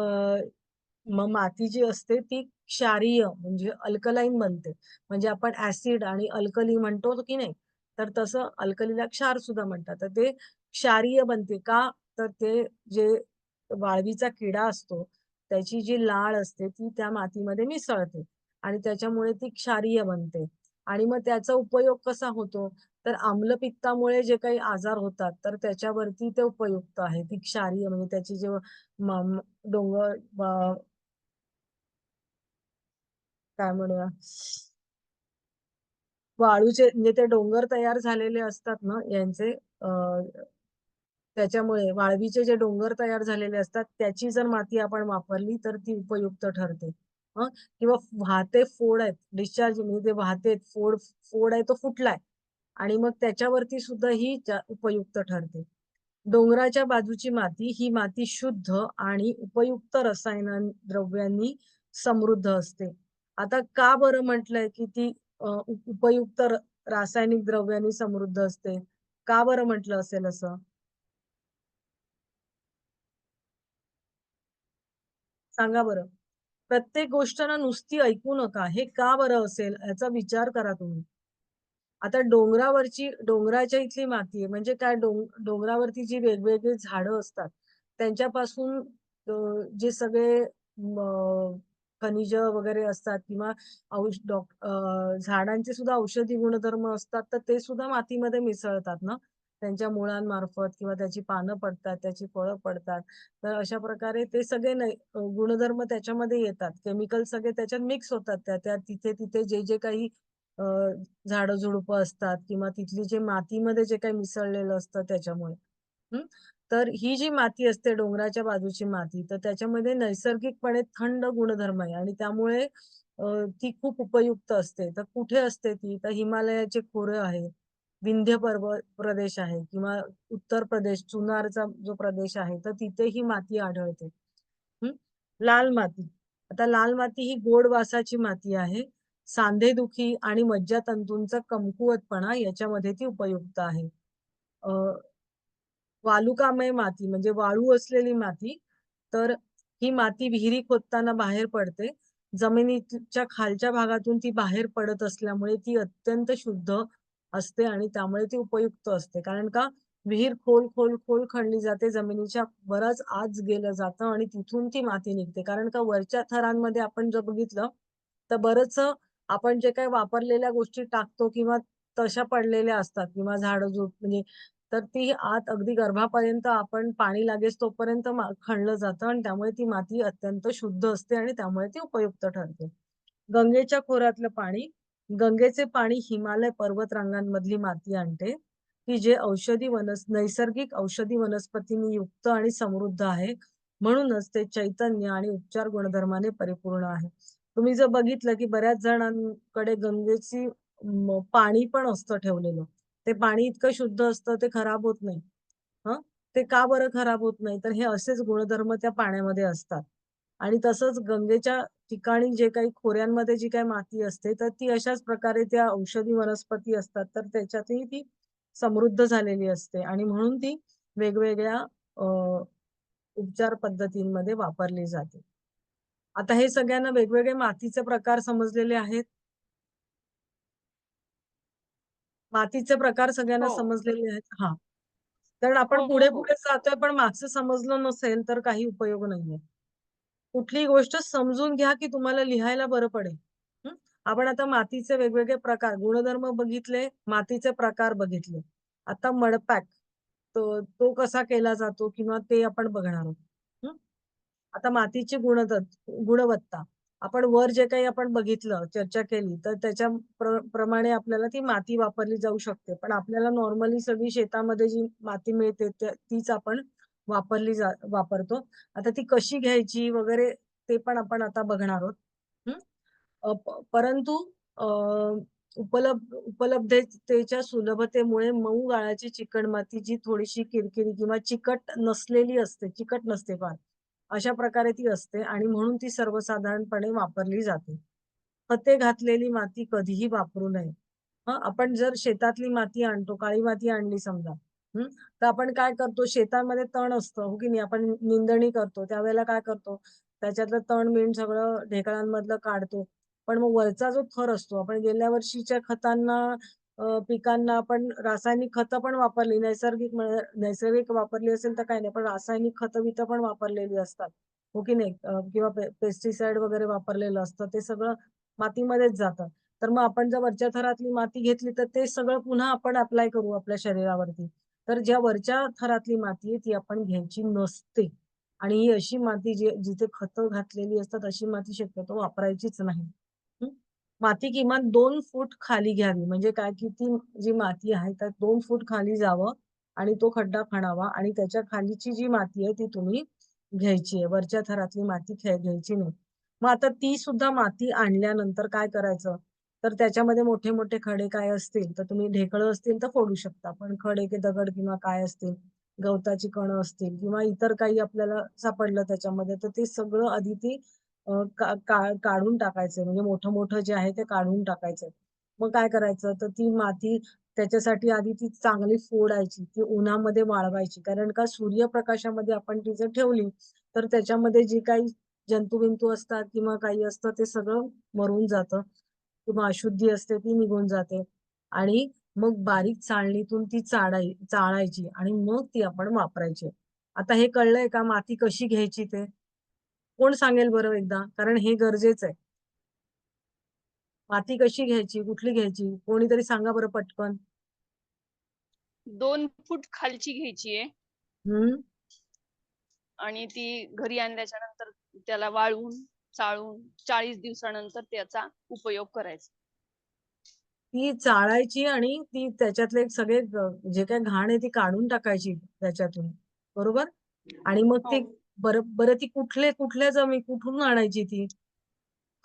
माती जी असते ती क्षारीय म्हणजे अल्कलाईन बनते. म्हणजे आपण ॲसिड आणि अल्कली म्हणतो की नाही, तर तसं अल्कलीला क्षार सुद्धा म्हणतात. तर ते क्षारीय बनते का? तर ते जे वाळवीचा किडा असतो, त्याची जी लाळ असते ती त्या मातीमध्ये मिसळते आणि त्याच्यामुळे ती क्षारीय बनते आणि मग त्याचा उपयोग कसा होतो? तर आम्लपित्तामुळे जे काही आजार होतात, तर त्याच्यावरती ते उपयुक्त आहे. ती क्षारीय म्हणजे त्याची जे म म डोंगर काय म्हणूया वाळूचे म्हणजे ते डोंगर तयार झालेले असतात ना यांचे अ, त्याच्यामुळे वाळवीचे जे डोंगर तयार झालेले असतात, त्याची जर माती आपण वापरली तर ती उपयुक्त ठरते. हं. किंवा वाहते फोड आहेत, डिस्चार्ज म्हणजे ते वाहते फोड आहे तो फुटलाय आणि मग त्याच्यावरती सुद्धा ही उपयुक्त ठरते. डोंगराच्या बाजूची माती ही माती शुद्ध आणि उपयुक्त द्रव्यांनी समृद्ध असते. आता का बरं म्हटलंय, की ती उपयुक्त रासायनिक द्रव्यांनी समृद्ध असते? का बरं म्हटलं असेल असं? सांगा बरं? प्रत्येक गोष्ट ना नुसती ऐकू नका. हे का बरं असेल याचा विचार करा तुम्ही. आता डोंगराच्या इथली माती आहे म्हणजे काय डोंगरावरती जी वेगवेगळी झाडं असतात, त्यांच्यापासून जे सगळे खनिज वगैरे असतात किंवा झाडांचे सुद्धा औषधी गुणधर्म असतात, तर ते सुद्धा मातीमध्ये मिसळतात ना, त्यांच्या मुळांमार्फत किंवा त्याची पानं पडतात, त्याची फळं पडतात. तर अशा प्रकारे ते सगळे गुणधर्म त्याच्यामध्ये येतात. केमिकल सगळे त्याच्यात मिक्स होतात त्या त्या तिथे-तिथे जे काही झाडं झुडपं असतात किंवा तिथली जे मातीमध्ये जे काही मिसळलेलं असतं त्याच्यामुळे. हं. तर ही जी माती असते डोंगराच्या बाजूची माती, तर त्याच्यामध्ये नैसर्गिकपणे थंड गुणधर्म आहे आणि त्यामुळे ती खूप उपयुक्त असते. तर कुठे असते ती? तर हिमालयाचे खोरं आहे, विंध्य पर्वत प्रदेश आहे किंवा उत्तर प्रदेश, चुनारचा जो प्रदेश आहे, तर तिथे ही माती आढळते. हं. लाल माती. आता लाल माती ही गोड वासाची माती आहे. सांधेदुखी आणि मज्जातंतूंचा कमकुवतपणा याच्यामध्ये ती उपयुक्त आहे. अ, वालुकामय माती म्हणजे वाळू असलेली माती, तर ही माती विहिरी खोदताना बाहेर पडते. जमिनीच्या खालच्या भागातून ती बाहेर पडत असल्यामुळे ती अत्यंत शुद्ध असते आणि त्यामुळे ती उपयुक्त असते. कारण का विहीर खोल, खोल, खोल खणली जाते. जमिनीच्या बराच आत गेलं जातं आणि तिथून ती माती निघते. कारण का वरच्या थरांमध्ये आपण जर बघितलं, तर बरंचसं आपण जे काही वापरलेल्या गोष्टी टाकतो किंवा तशा पडलेल्या असतात किंवा झाडं-झुड म्हणजे तर ती आत अगदी गर्भापर्यंत आपण पाणी लागेस तोपर्यंत खणलं जातं आणि त्यामुळे ती माती अत्यंत शुद्ध असते आणि त्यामुळे ती उपयुक्त ठरते. गंगेच्या खोऱ्यातलं पाणी. गंगेचे पाणी हिमालय पर्वतरांगांमधली माती आणते, की जे नैसर्गिक औषधी वनस्पतींनी युक्त आणि समृद्ध आहे. म्हणूनच ते चैतन्य आणि उपचार गुणधर्माने परिपूर्ण आहे. तुम्ही जर बघितलं, की बऱ्याच जणांकडे गंगेची पाणी पण असतं ठेवलेलं. ते पाणी इतकं शुद्ध असतं ते खराब होत नाही. हं. ते का बरं खराब होत नाही? तर हे असेच गुणधर्म त्या पाण्यामध्ये असतात. आणि तसंच गंगेच्या ठिकाणी जे काही खोऱ्यांमध्ये जी काही माती असते, तर ती अशाच प्रकारे त्या औषधी वनस्पती असतात, तर त्याच्यातही ती समृद्ध झालेली असते आणि म्हणून ती वेगवेगळ्या अ, उपचार पद्धतींमध्ये वापरली जाते. आता हे सगळ्यांना वेगवेगळे मातीचे प्रकार समजलेले आहेत. मातीचे प्रकार सगळ्यांना हो. समजलेले आहेत. हां. कारण हो, आपण हो, हो. पुढे-पुढे जातोय, पण मागचं समजलं नसेल, तर काही उपयोग नाहीये. कुठलीही गोष्ट समजून घ्या, की तुम्हाला लिहायला बरं पडेल. हं. आपण आता मातीचे वेगवेगळे प्रकार, गुणधर्म बघितले, मातीचे प्रकार बघितले. आता मडपॅक तो कसा केला जातो किंवा ते आपण बघणार आहोत. हं. आता मातीची गुणवत्ता. आपण वर जे काही आपण बघितलं, चर्चा केली, तर त्याच्या प्रमाणे आपल्याला ती माती वापरली जाऊ शकते. पण आपल्याला नॉर्मली सगळी शेतामध्ये जी माती मिळते तीच आपण वापरतो. आता ती कशी घ्यायची वगैरे ते पण आपण आता बघणार आहोत. हं. परंतु अ, उपलब्धतेच्या सुलभतेमुळे मऊ गाळाची चिकणमाती जी थोडीशी किरकिरी किंवा चिकट नसलेली असते, चिकट नसते फार. अशा प्रकारे ती असते आणि म्हणून ती सर्वसाधारणपणे वापरली जाते. खते घातलेली माती कधीही वापरू नये. हं, आपण जर शेतातली माती आणतो, काळी माती आणली समजा, हं, तर आपण काय करतो शेतामध्ये तण असतं, हो की नाही? आपण निंदणी करतो, त्यावेळेला काय करतो, त्याच्यातलं तण-बीण सगळं ढेकळांमधलं काढतो. पण मग वरचा जो थर असतो, आपण गेल्या वर्षीच्या खतांना पिकांना आपण रासायनिक खतं पण वापरली, नैसर्गिक वापरली असेल तर काही नाही, पण रासायनिक खतं-बितं पण वापरलेली असतात, हो की नाही? किंवा पेस्टिसाइड वगैरे वापरलेलं असतं, ते सगळं मातीमध्येच जातं. तर मग आपण जर वरच्या थरातली माती घेतली, तर ते सगळं पुन्हा आपण अप्लाय करू आपल्या शरीरावरती. तर ज्या वरच्या थरातली माती आहे, ती आपण घ्यायची नसते. आणि ही अशी माती जिथे खतं घातलेली असतात, अशी माती शक्यतो वापरायचीच नाही. हं. माती किमान 2 फूट खाली घ्यावी. म्हणजे काय, की ती जी माती आहे, त्यात 2 फूट खाली जावं आणि तो खड्डा खणावा आणि त्याच्या खालीची जी माती आहे, ती तुम्ही घ्यायची आहे. वरच्या थरातली माती घ्यायची नाही. मग आता ती सुद्धा माती आणल्यानंतर काय करायचं? तर त्याच्यामध्ये मोठे-मोठे खडे काय असतील, तर तुम्ही ढेकळं असतील तर फोडू शकता. पण खडे की दगड किंवा काय असतील, गवताची कणं असतील किंवा इतर काही आपल्याला सापडलं त्याच्यामध्ये, तर ते सगळं आधी ती अ, का का काढून टाकायचंय. म्हणजे मोठं-मोठं जे आहे ते काढून टाकायचंय. मग काय करायचं, तर ती माती त्याच्यासाठी आधी ती चांगली फोडायची, ती उन्हामध्ये वाळवायची. कारण का सूर्यप्रकाशामध्ये आपण ती जर ठेवली, तर त्याच्यामध्ये जी काही जंतू-बिंतू असतात किंवा काही असतं ते सगळं मरून जातं किंवा अशुद्धी असते ती निघून जाते आणि मग बारीक चाळणीतून ती चाळायची आणि मग ती आपण वापरायची. आता हे कळलंय का माती कशी घ्यायची ते? कोण सांगेल बरं एकदा? कारण हे गरजेचं आहे. माती कशी घ्यायची? कुठली घ्यायची? कोणीतरी सांगा बरं पटकन. 2 फूट खालची घ्यायची आहे हं. आणि ती घरी आणल्याच्या नंतर त्याला वाळवून, चाळून 40 दिवसानंतर त्याचा उपयोग करायचा. ती चाळायची आणि ती त्याच्यातले सगळे जे काही घाण आहे ती काढून टाकायची त्याच्यातून, बरोबर? आणि मग हो. ते बरं बरं ती कुठल्या कुठून आणायची ती?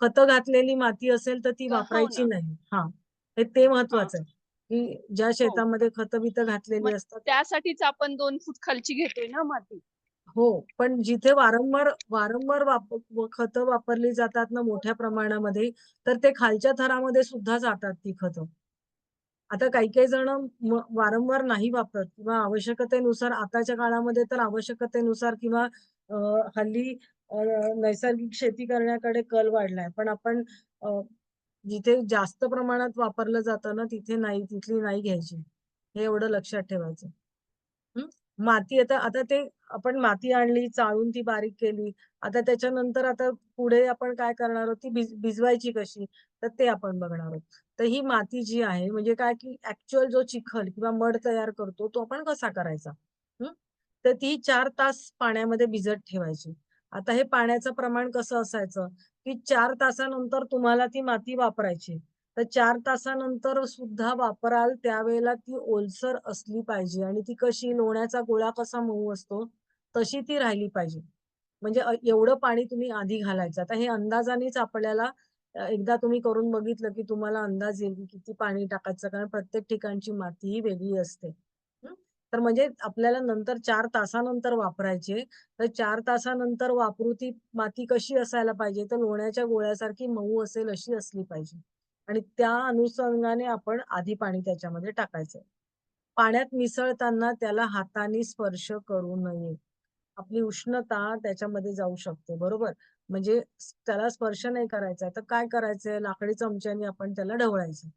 खतं घातलेली माती असेल तर ती हो वापरायची ना. नाही. हां, ते हां. महत्वाचं आहे, की ज्या हो. शेतामध्ये खतं-बितं घातलेली मग असतात त्यासाठीच आपण 2 फूट खालची घेतोय ना माती. हो, पण जिथे वारंवार खतं वापरली जातात ना मोठ्या प्रमाणामध्ये, तर ते खालच्या थरामध्ये सुद्धा जातात ती खतं. आता काही-काही जण वारंवार नाही वापरत किंवा आवश्यकतेनुसार आताच्या काळामध्ये तर आवश्यकतेनुसार किंवा अ, हल्ली नैसर्गिक शेती करण्याकडे कल वाढलाय. पण आपण जिथे जास्त प्रमाणात वापरलं जातं ना, तिथली नाही घ्यायची. हे एवढं लक्षात ठेवायचं. हं. माती आता आता ते आपण माती आणली, चाळून ती बारीक केली. आता त्याच्यानंतर आता पुढे आपण काय करणार आहोत, ती भिजवायची कशी? तर ते आपण बघणार आहोत. तर ही माती जी आहे म्हणजे काय, की ॲक्चुअल जो चिखल किंवा मड तयार करतो, तो आपण कसा करायचा? हं. तर ती 4 तास पाण्यामध्ये भिजत ठेवायची. आता हे पाण्याचं प्रमाण कसं असायचं, की 4 तासानंतर तुम्हाला ती माती वापरायची. तर 4 तासानंतर सुद्धा वापराल त्यावेळेला ती ओलसर असली पाहिजे आणि ती कशी लोण्याचा गोळा कसा मऊ असतो, तशी ती राहिली पाहिजे. म्हणजे एवढं पाणी तुम्ही आधी घालायचं. आता हे अंदाजानेच आपल्याला एकदा तुम्ही करून बघितलं, की तुम्हाला अंदाज येईल, की किती पाणी टाकायचं कारण प्रत्येक ठिकाणची माती ही वेगळी असते. हं. तर म्हणजे आपल्याला नंतर 4 तासानंतर वापरायची तर 4 तासानंतर वापरू ती माती कशी असायला पाहिजे, तर लोण्याच्या गोळ्यासारखी मऊ असेल अशी असली पाहिजे. आणि त्या अनुषंगाने आपण आधी पाणी त्याच्यामध्ये टाकायचं. पाण्यात मिसळताना त्याला हाताने स्पर्श करू नये. आपली उष्णता त्याच्यामध्ये जाऊ शकते, बरोबर? म्हणजे त्याला स्पर्श नाही करायचा तर काय करायचंय? लाकडी चमच्याने आपण त्याला ढवळायचं.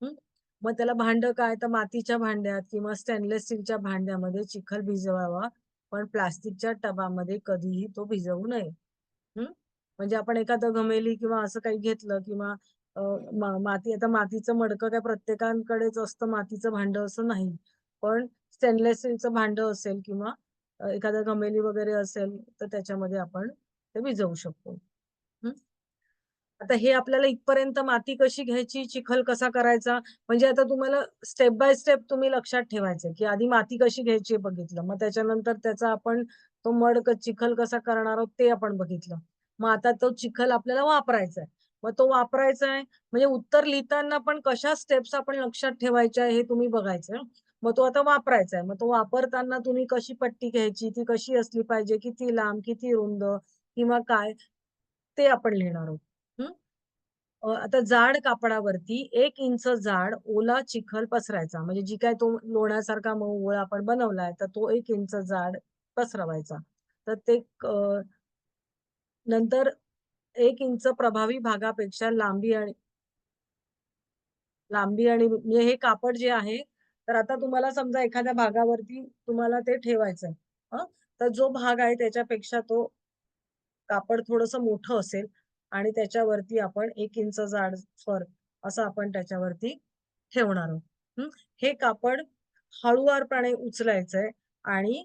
हं. मग त्याला भांडं काय? तर मातीच्या भांड्यात किंवा स्टेनलेस स्टीलच्या भांड्यामध्ये चिखल भिजवावा, पण प्लास्टिकच्या टबामध्ये कधीही तो भिजवू नये. हं. म्हणजे आपण एखादं घमेली किंवा असं काही घेतलं किंवा अ, माती आता मातीचं मडकं काय प्रत्येकाकडेच असतं मातीचं भांडं असं नाही. पण स्टेनलेस स्टीलचं भांडं असेल किंवा एखादा घमेली वगैरे असेल, तर त्याच्यामध्ये आपण ते भिजवू शकतो. हं. आता हे आपल्याला इथपर्यंत माती कशी घ्यायची, चिखल कसा करायचा, म्हणजे आता तुम्हाला स्टेप बाय स्टेप तुम्ही लक्षात ठेवायचंय, की आधी माती कशी घ्यायची हे बघितलं. मग त्याच्यानंतर त्याचा आपण तो चिखल कसा करणार आहोत ते आपण बघितलं. मग आता तो चिखल आपल्याला वापरायचा आहे. मग तो वापरायचा आहे म्हणजे उत्तर लिहिताना पण कशा स्टेप्स आपण लक्षात ठेवायच्या हे तुम्ही बघायचं हं. मग तो आता वापरायचा आहे. मग तो वापरताना तुम्ही कशी पट्टी घ्यायची, ती कशी असली पाहिजे, किती लांब, किती रुंद किंवा काय ते आपण लिहिणार आहोत. हं. आता जाड कापडावरती 1 इंच जाड ओला चिखल पसरायचा. म्हणजे जी काही तो लोण्यासारखा मऊ गोळा आपण बनवलाय, तर तो 1 इंच जाड पसरवायचा. तर ते नंतर 1 इंच प्रभावी भागापेक्षा लांबी आणि म्हणजे हे कापड जे आहे, तर आता तुम्हाला समजा एखाद्या भागावरती तुम्हाला ते ठेवायचंय. हं. तर जो भाग आहे त्याच्यापेक्षा तो कापड थोडंसं मोठं असेल आणि त्याच्यावरती आपण 1 इंच जाडसर असं आपण त्याच्यावरती ठेवणार आहोत. हं. हे कापड हळुवारपणे उचलायचंय आणि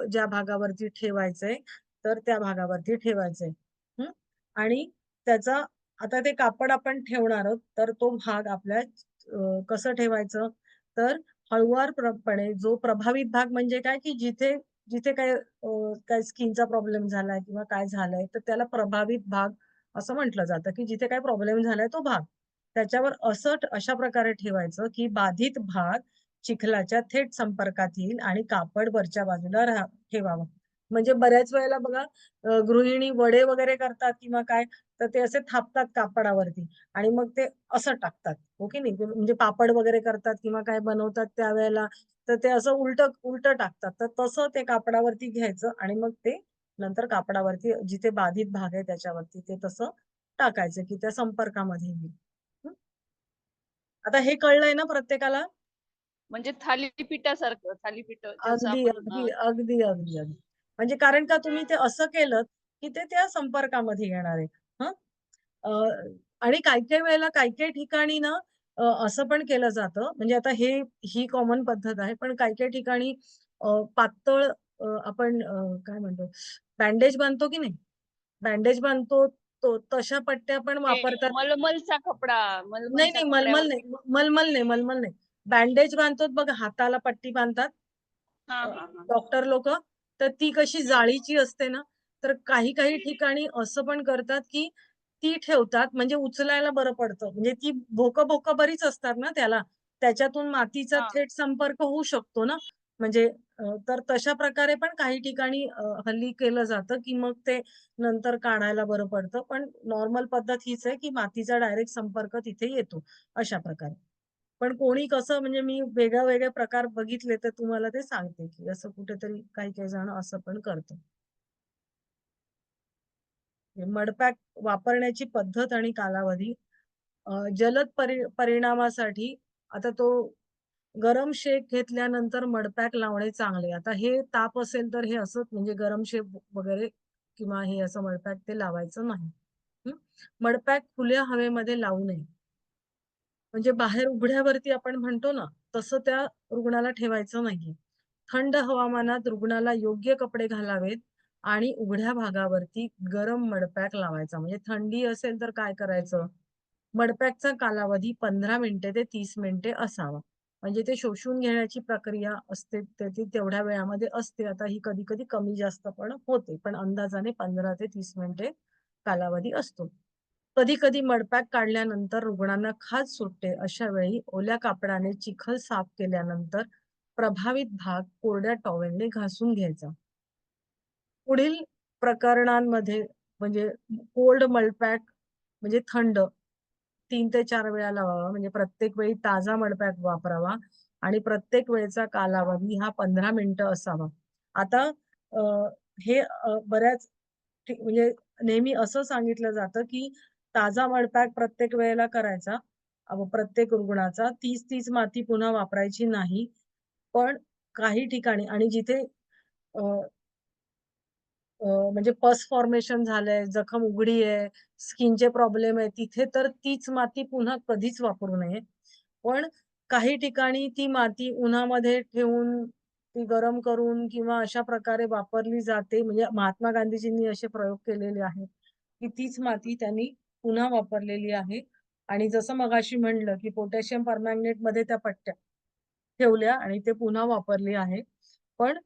ज्या भागावरती ठेवायचंय, तर त्या भागावरती ठेवायचंय. हं. आणि त्याचा आता ते कापड आपण ठेवणार आहोत, तर तो भाग आपल्या कसं ठेवायचं? तर हळुवारपणे जो प्रभावित भाग म्हणजे काय, की जिथे जिथे काही स्किनचा प्रॉब्लेम झालाय किंवा काय झालंय, तर त्याला प्रभावित भाग असं म्हटलं जातं, की जिथे काही प्रॉब्लेम झालाय तो भाग. त्याच्यावर अशा प्रकारे ठेवायचं, की बाधित भाग चिखलाच्या थेट संपर्कात येईल आणि कापड वरच्या बाजूला ठेवावं. म्हणजे बऱ्याच वेळेला बघा गृहिणी वडे वगैरे करतात किंवा काय, तर ते असे थापतात कापडावरती आणि मग ते असं टाकतात. हो की नाही? म्हणजे पापड वगैरे करतात किंवा काय बनवतात त्यावेळेला तर ते असं उलटं टाकतात. तर तसं ते कापडावरती घ्यायचं आणि मग ते नंतर कापडावरती जिथे बाधित भाग आहे त्याच्यावरती ते तसं टाकायचं, की त्या संपर्कामध्ये येईल. हं. आता हे कळलंय ना प्रत्येकाला? म्हणजे थालीपीठासारखं, थालीपीठ जसं अगदी, आपण अगदी, अगदी, अगदी, अगदी. म्हणजे कारण का तुम्ही ते असं केलंत, की ते त्या संपर्कामध्ये येणार आहे. हं. अ, आणि काही-काही वेळेला काही-काही ठिकाणी ना असं पण केलं जातं, म्हणजे आता ही कॉमन पद्धत आहे. पण काही-काही ठिकाणी पातळ आपण काय म्हणतो बँडेज बांधतो की नाही? बँडेज बांधतो तशा पट्ट्या पण ते वापरतात. मलमलचा कपडा, नाही, मलमलच्या नाही, मलमल कपड्यावर. नाही. मलमल नाही. बँडेज बांधतात बघा, हाताला पट्टी बांधतात. हां, हां, हां. डॉक्टर लोकं. तर ती कशी हं. जाळीची असते ना, तर काही ठिकाणी असं पण करतात, की ती ठेवतात म्हणजे उचलायला बरं पडतं. म्हणजे ती भोकं बरीच असतात ना त्याला. त्याच्यातून मातीचा हां. थेट संपर्क होऊ शकतो ना. म्हणजे तर तशा प्रकारे पण काही ठिकाणी हल्ली केलं जातं, की मग ते नंतर काढायला बरं पडतं. पण नॉर्मल पद्धत हीच आहे, की मातीचा डायरेक्ट संपर्क तिथे येतो, अशा प्रकारे. पण कोणी कसं म्हणजे मी वेगळे प्रकार बघितले, तर तुम्हाला ते सांगते, की असं कुठेतरी काही जण असं पण करतात. मडपॅक वापरण्याची पद्धत आणि कालावधी जलद परिणामासाठी आता तो गरम शेक घेतल्यानंतर मडपॅक लावणे चांगले. आता हे ताप असेल तर हे असंच म्हणजे गरम शेक वगैरे किंवा हे असं मडपॅक ते लावायचं नाही. हं. मडपॅक खुल्या हवेमध्ये लावू नये. म्हणजे बाहेर उघड्यावरती आपण म्हणतो ना, तसं त्या रुग्णाला ठेवायचं नाहीये. थंड हवामानात रुग्णाला योग्य कपडे घालावेत आणि उघड्या भागावरती गरम मडपॅक लावायचा. म्हणजे थंडी असेल तर काय करायचं? मडपॅकचा कालावधी 15 मिनिटे ते 30 मिनिटे असावा. म्हणजे ते शोषून घेण्याची प्रक्रिया असते, तर ती तेवढ्या वेळामध्ये असते. आता ही कधी-कधी कमी जास्त पण होते. पण अंदाजाने 15 ते 30 मिनिटे कालावधी असतो. कधी-कधी मडपॅक काढल्यानंतर रुग्णांना खाज सुटते. अशा वेळी ओल्या कापडाने चिखल साफ केल्यानंतर प्रभावित भाग कोरड्या टॉवेलने घासून घ्यायचा. पुढील प्रकरणांमध्ये म्हणजे कोल्ड मळपॅक म्हणजे थंड 3 ते 4 वेळा लावावा. म्हणजे प्रत्येक वेळी ताजा मळपॅक वापरावा आणि प्रत्येक वेळेचा कालावधी हा 15 मिनिटं असावा. आता अ, हे बऱ्याच म्हणजे नेहमी असं सांगितलं जातं, की ताजा मळपॅक प्रत्येक वेळेला करायचा. प्रत्येक रुग्णाचा. तीच माती पुन्हा वापरायची नाही. पण काही ठिकाणी आणि जिथे अ, म्हणजे पस फॉर्मेशन झालंय, जखम उघडी आहे, स्किनचे प्रॉब्लेम आहे, तिथे तर तीच माती पुन्हा कधीच वापरू नये. पण काही ठिकाणी ती माती उन्हामध्ये ठेवून, ती गरम करून किंवा अशा प्रकारे वापरली जाते. म्हणजे महात्मा गांधीजींनी असे प्रयोग केलेले आहेत, की तीच माती त्यांनी पुन्हा वापरलेली आहे. आणि जसं मगाशी म्हणलं, की पोटॅशियम परमँगनेटमध्ये त्या पट्ट्या ठेवल्या आणि ते पुन्हा वापरली आहे. पण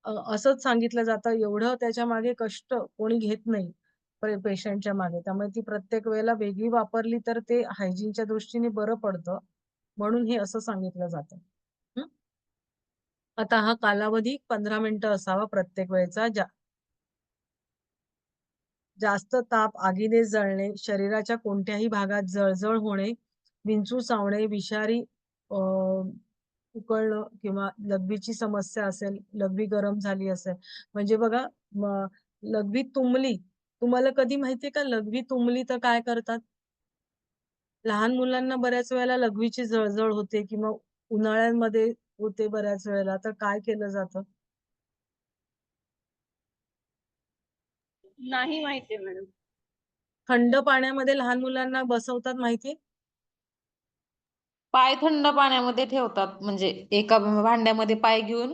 असंच सांगितलं जातं, एवढं त्याच्यामागे कष्ट कोणी घेत नाही पेशंटच्या मागे. त्यामुळे ती प्रत्येक वेळेला वेगळी वापरली तर ते हायजीनच्या दृष्टीने बरं पडतं. म्हणून हे असं सांगितलं जातं. हं. आता हा कालावधी 15 मिनिटं असावा प्रत्येक वेळेचा. जास्त ताप, आगीने जळणे, शरीराच्या कोणत्याही भागात जळजळ होणे, विंचू चावणे, विषारी अ, उकळणं किंवा लघवीची समस्या असेल, लघवी गरम झाली असेल. म्हणजे बघा लघवी तुंबली. तुम्हाला कधी माहितीये का लघवी तुंबली तर काय करतात? लहान मुलांना बऱ्याच वेळेला लघवीची जळजळ होते किंवा उन्हाळ्यांमध्ये होते बऱ्याच वेळेला. तर काय केलं जातं? नाही माहिती आहे मॅडम. थंड पाण्यामध्ये लहान मुलांना बसवतात माहितीये? पाय थंड पाण्यामध्ये ठेवतात म्हणजे एका भांड्यामध्ये पाय घेऊन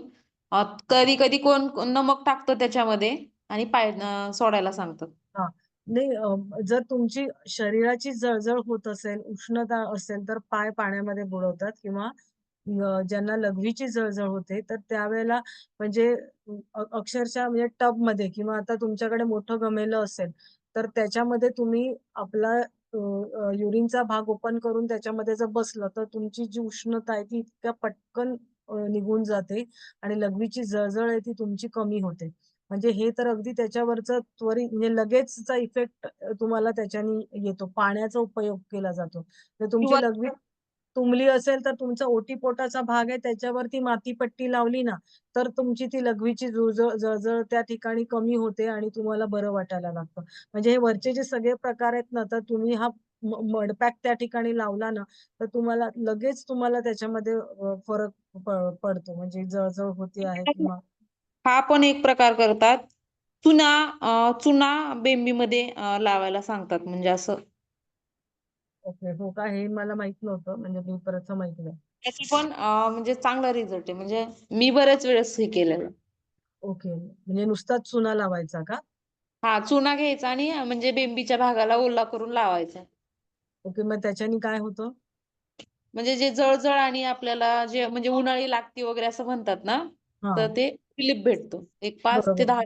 कधी-कधी कोण कोण नमक टाकतं त्याच्यामध्ये आणि पाय सोडायला सांगतात. हां. नाही जर तुमची शरीराची जळजळ होत असेल, उष्णता असेल, तर पाय पाण्यामध्ये बुडवतात किंवा ज्यांना लघवीची जळजळ होते, तर त्यावेळेला म्हणजे अक्षरशः म्हणजे टबमध्ये किंवा आता तुमच्याकडे मोठं घमेलं असेल, तर त्याच्यामध्ये तुम्ही आपला युरिनचा भाग ओपन करून त्याच्यामध्ये जर बसलं, तर तुमची जी उष्णता आहे ती इतक्या पटकन निघून जाते आणि लघवीची जळजळ आहे ती तुमची कमी होते. म्हणजे हे तर अगदी त्याच्यावरचं त्वरित म्हणजे लगेचचा इफेक्ट तुम्हाला त्याच्याने येतो. पाण्याचा उपयोग केला जातो. जर किंवा तुमची लघवी तुंबली असेल, तर तुमचा ओटीपोटाचा भाग आहे त्याच्यावरती मातीपट्टी लावली ना, तर तुमची ती लघवीची जळजळ त्या ठिकाणी कमी होते आणि तुम्हाला बरं वाटायला लागतं. म्हणजे हे वरचे जे सगळे प्रकार आहेत ना, तर तुम्ही हा मडपॅक त्या ठिकाणी लावला ना, तर तुम्हाला लगेच तुम्हाला त्याच्यामध्ये फरक पडतो. म्हणजे जळजळ होते आहे किंवा हा पण एक प्रकार करतात. चुना चुना बेंबीमध्ये लावायला सांगतात म्हणजे असं. ओके. हो का? हे मला माहीत नव्हतं. म्हणजे मी प्रथम ऐकलं. त्याचा पण म्हणजे चांगला रिझल्ट आहे. म्हणजे मी बऱ्याच वेळेस हे केलेलं. ओके. म्हणजे नुसताच चुना लावायचा का? हा चुना घ्यायचा आणि म्हणजे बेंबीच्या भागाला ओला करून लावायचा. ओके, मग त्याच्याने काय होतं? म्हणजे जे जळजळ आणि आपल्याला जे म्हणजे उन्हाळी लागते वगैरे असं म्हणतात ना, हा, तर ते रिलीफ भेटतो. एक 5 ते बरोबर. 10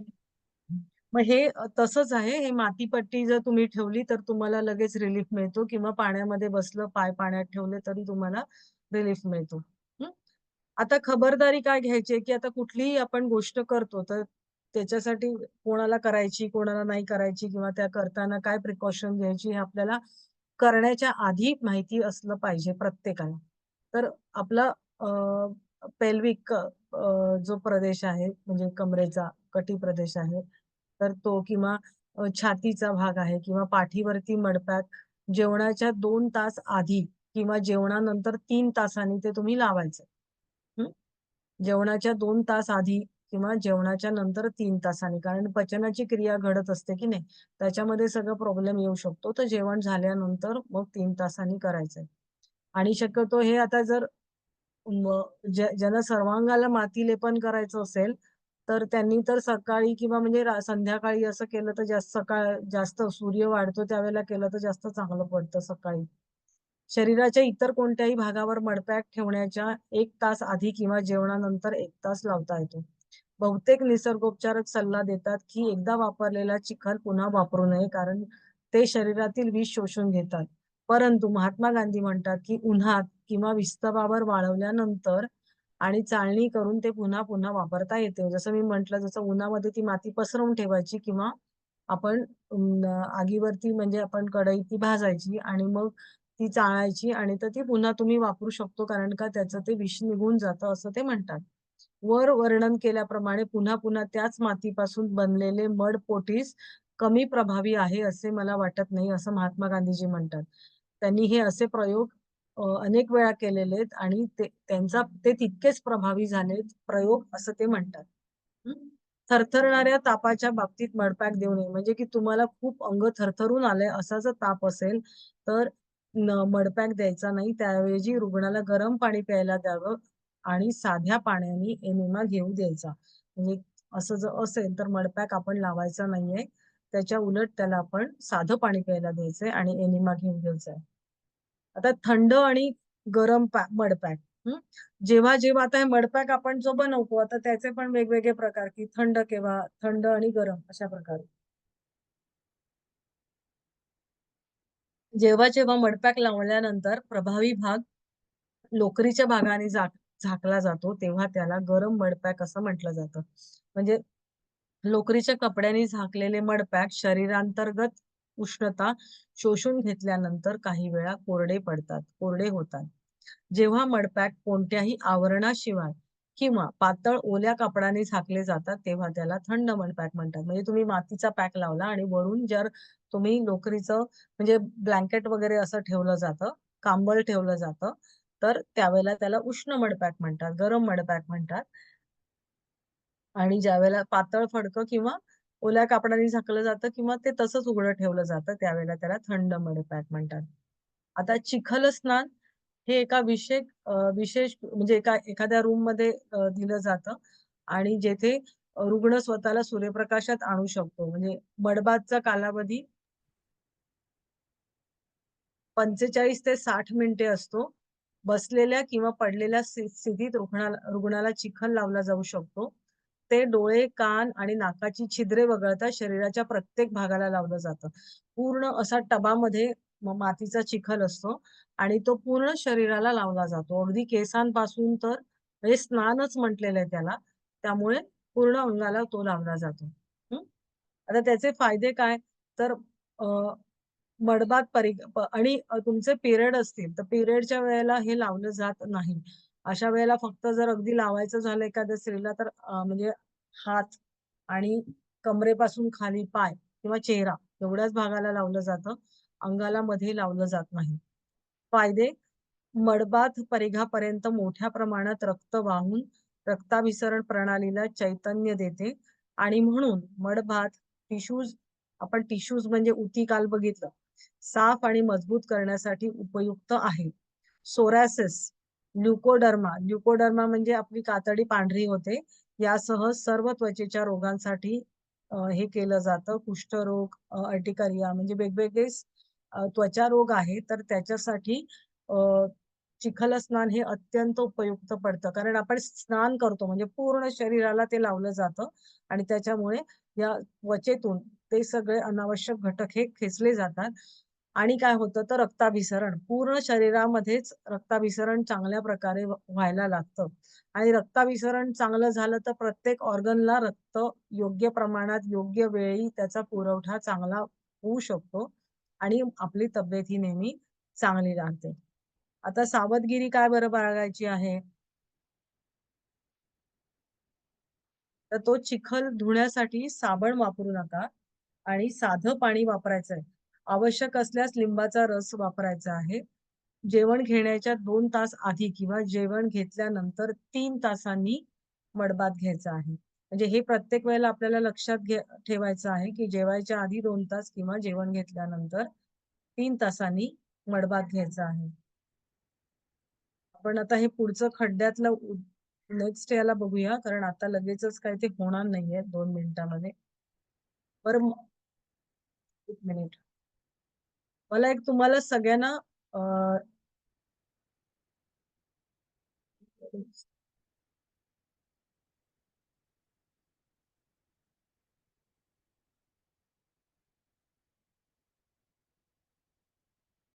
मग हे तसंच आहे. हे मातीपट्टी जर तुम्ही ठेवली तर तुम्हाला लगेच रिलीफ मिळतो, किंवा पाण्यामध्ये बसलं, पाय पाण्यात ठेवले तरी तुम्हाला रिलीफ मिळतो. हं. आता खबरदारी काय घ्यायची आहे, की आता कुठलीही आपण गोष्ट करतो तर त्याच्यासाठी कोणाला करायची, कोणाला नाही करायची, किंवा त्या करताना काय प्रिकॉशन घ्यायची हे आपल्याला करण्याच्या आधी माहिती असलं पाहिजे प्रत्येकाला. तर आपला पेल्विक जो प्रदेश आहे म्हणजे कमरेचा कटी प्रदेश आहे, तर तो, किंवा छातीचा भाग आहे, किंवा पाठीवरती मडपॅक जेवणाच्या 2 तास आधी किंवा जेवणानंतर 3 तासांनी ते तुम्ही लावायचं. हं. जेवणाच्या 2 तास आधी किंवा जेवणाच्या नंतर 3 तासांनी. कारण पचनाची क्रिया घडत असते की नाही, त्याच्यामध्ये सगळं प्रॉब्लेम येऊ शकतो. तर जेवण झाल्यानंतर मग 3 तासांनी करायचंय. आणि शक्यतो हे आता जर ज्यांना सर्वांगाला माती लेपन करायचं असेल, तर त्यांनी तर सकाळी किंवा म्हणजे संध्याकाळी असं केलं तर जास्त सूर्य वाढतो त्यावेळेला केलं तर जास्त चांगलं पडतं सकाळी. शरीराच्या इतर कोणत्याही भागावर मडपॅक ठेवण्याच्या 1 तास आधी किंवा जेवणानंतर 1 तास लावता येतो. बहुतेक निसर्गोपचारक सल्ला देतात, की एकदा वापरलेला चिखल पुन्हा वापरू नये, कारण ते शरीरातील विष शोषून घेतात. परंतु महात्मा गांधी म्हणतात, की उन्हात किंवा विस्तवावर वाळवल्यानंतर आणि चाळणी करून ते पुन्हा पुन्हा वापरता येते. जसं मी म्हटलं, जसं उन्हामध्ये ती माती पसरवून ठेवायची, किंवा आपण आगीवरती म्हणजे आपण कढई ती भाजायची आणि मग ती चाळायची आणि तर ती पुन्हा तुम्ही वापरू शकतो, कारण का त्याचं ते विष निघून जातं असं ते म्हणतात. वर वर्णन केल्याप्रमाणे पुन्हा पुन्हा त्याच मातीपासून बनलेले मड पोटीस कमी प्रभावी आहे असे मला वाटत नाही, असं महात्मा गांधीजी म्हणतात. त्यांनी हे असे प्रयोग अनेक वेळा केलेले आहेत आणि ते तितकेच प्रभावी झालेत प्रयोग असं ते म्हणतात. हं. थरथरणाऱ्या तापाच्या बाबतीत मडपॅक देऊ नये. म्हणजे की तुम्हाला खूप अंग थरथरून आलंय असा जर ताप असेल, तर मडपॅक द्यायचा नाही. त्याऐवजी रुग्णाला गरम पाणी प्यायला द्यावं आणि साध्या पाण्याने एनिमा घेऊ द्यायचा. म्हणजे असं जर असेल तर मडपॅक आपण लावायचा नाहीये. त्याच्या उलट त्याला आपण साधं पाणी प्यायला द्यायचंय आणि एनिमा घेऊ द्यायचा. आता थंड आणि गरम मडपॅक. हं. जेव्हा आता हे मडपॅक आपण जो बनवतो, आता त्याचे पण वेगवेगळे प्रकार, की थंड आणि गरम अशा प्रकारे. जेव्हा मडपॅक लावल्यानंतर प्रभावी भाग लोकरीच्या भागाने झाकला जातो, तेव्हा त्याला गरम मडपॅक असं म्हटलं जातं. म्हणजे लोकरीच्या कपड्याने झाकलेले मडपॅक शरीरांतर्गत उष्णता शोषून घेतल्यानंतर काही वेळा कोरडे होतात. जेव्हा मडपॅक कोणत्याही आवरणाशिवाय किंवा पातळ ओल्या कापडाने झाकले जातात, तेव्हा त्याला थंड मडपॅक म्हणतात. म्हणजे तुम्ही मातीचा पॅक लावला आणि वरून जर तुम्ही लोकरीचं म्हणजे ब्लँकेट वगैरे असं ठेवलं जातं, कंबळ ठेवलं जातं, तर त्यावेळेला त्याला उष्ण मडपॅक म्हणतात, गरम मडपॅक म्हणतात. आणि ज्यावेळेला पातळ फडकं किंवा ओल्या कापडाने झाकलं जातं किंवा ते तसंच उघडं ठेवलं जातं, त्यावेळेला त्याला थंड मडपॅक म्हणतात. आता चिखल स्नान हे एका विशेष म्हणजे एखाद्या रूममध्ये दिलं जातं आणि जेथे रुग्ण स्वतःला सूर्यप्रकाशात आणू शकतो. म्हणजे मडबाथचा कालावधी 45 ते 60 मिनिटे असतो. बसलेल्या किंवा पडलेल्या स्थितीत रुग्णाला चिखल लावला जाऊ शकतो. ते डोळे, कान आणि नाकाची छिद्रे वगळता शरीराच्या प्रत्येक भागाला लावलं जातं. पूर्ण असा टबामध्ये मातीचा चिखल असतो आणि तो पूर्ण शरीराला लावला जातो. अगदी केसांपासून तर म्हणजे स्नानच म्हटलेलं आहे त्याला. त्यामुळे पूर्ण अंगाला तो लावला जातो. हं. आता त्याचे फायदे काय? तर अ, मडबात आणि तुमचे पिरियड असतील, तर पिरियडच्या वेळेला हे लावलं जात नाही. अशा वेळेला फक्त जर अगदी लावायचं झालं एखाद्या स्त्रीला तर म्हणजे हात आणि कमरेपासून खाली पाय किंवा चेहरा एवढ्याच भागाला लावलं जातं. अंगाला मध्ये लावलं जात नाही. फायदे मडबात परिघापर्यंत मोठ्या प्रमाणात रक्त वाहून रक्ताभिसरण प्रणालीला चैतन्य देते आणि म्हणून मडबात टिश्यूज म्हणजे उती काल बघितलं, साफ आणि मजबूत करण्यासाठी उपयुक्त आहे. सोरायसिस, ल्युकोडर्मा म्हणजे आपली कातडी पांढरी होते, यासह सर्व त्वचेच्या रोगांसाठी हे केलं जातं. कुष्ठरोग, अर्टिकारिया म्हणजे वेगवेगळे त्वचा रोग आहेत. तर त्याच्यासाठी अ, चिखल स्नान हे अत्यंत उपयुक्त पडतं. कारण आपण स्नान करतो म्हणजे पूर्ण शरीराला ते लावलं जातं आणि त्याच्यामुळे या त्वचेतून ते सगळे अनावश्यक घटक हे खेचले जातात आणि काय होतं तर रक्ताभिसरण पूर्ण शरीरामध्येच रक्ताभिसरण चांगल्या प्रकारे व्हायला लागतं आणि रक्ताभिसरण चांगलं झालं तर प्रत्येक ऑर्गनला रक्त योग्य प्रमाणात, योग्य वेळी त्याचा पुरवठा चांगला होऊ शकतो आणि आपली तब्येत ही नेहमी चांगली राहते. आता सावधगिरी काय बरं बाळगायची आहे? तर तो चिखल धुण्यासाठी साबण वापरू नका आणि साधं पाणी वापरायचं आहे. आवश्यक असल्यास लिंबाचा रस वापरायचा आहे. जेवण घेण्याच्या 2 तास आधी किंवा जेवण घेतल्यानंतर 3 तासांनी मडबात घ्यायचा आहे. म्हणजे हे प्रत्येक वेळेला आपल्याला लक्षात ठेवायचं आहे, की जेवायच्या आधी 2 तास किंवा जेवण घेतल्यानंतर 3 तासांनी मडबात घ्यायचा आहे. आपण आता हे पुढचं खड्ड्यातलं नेक्स्ट याला बघूया, कारण आता लगेचच काही ते होणार नाहीये 2 मिनिटामध्ये. बरं 1 मिनिट. मला एक तुम्हाला सगळ्यांना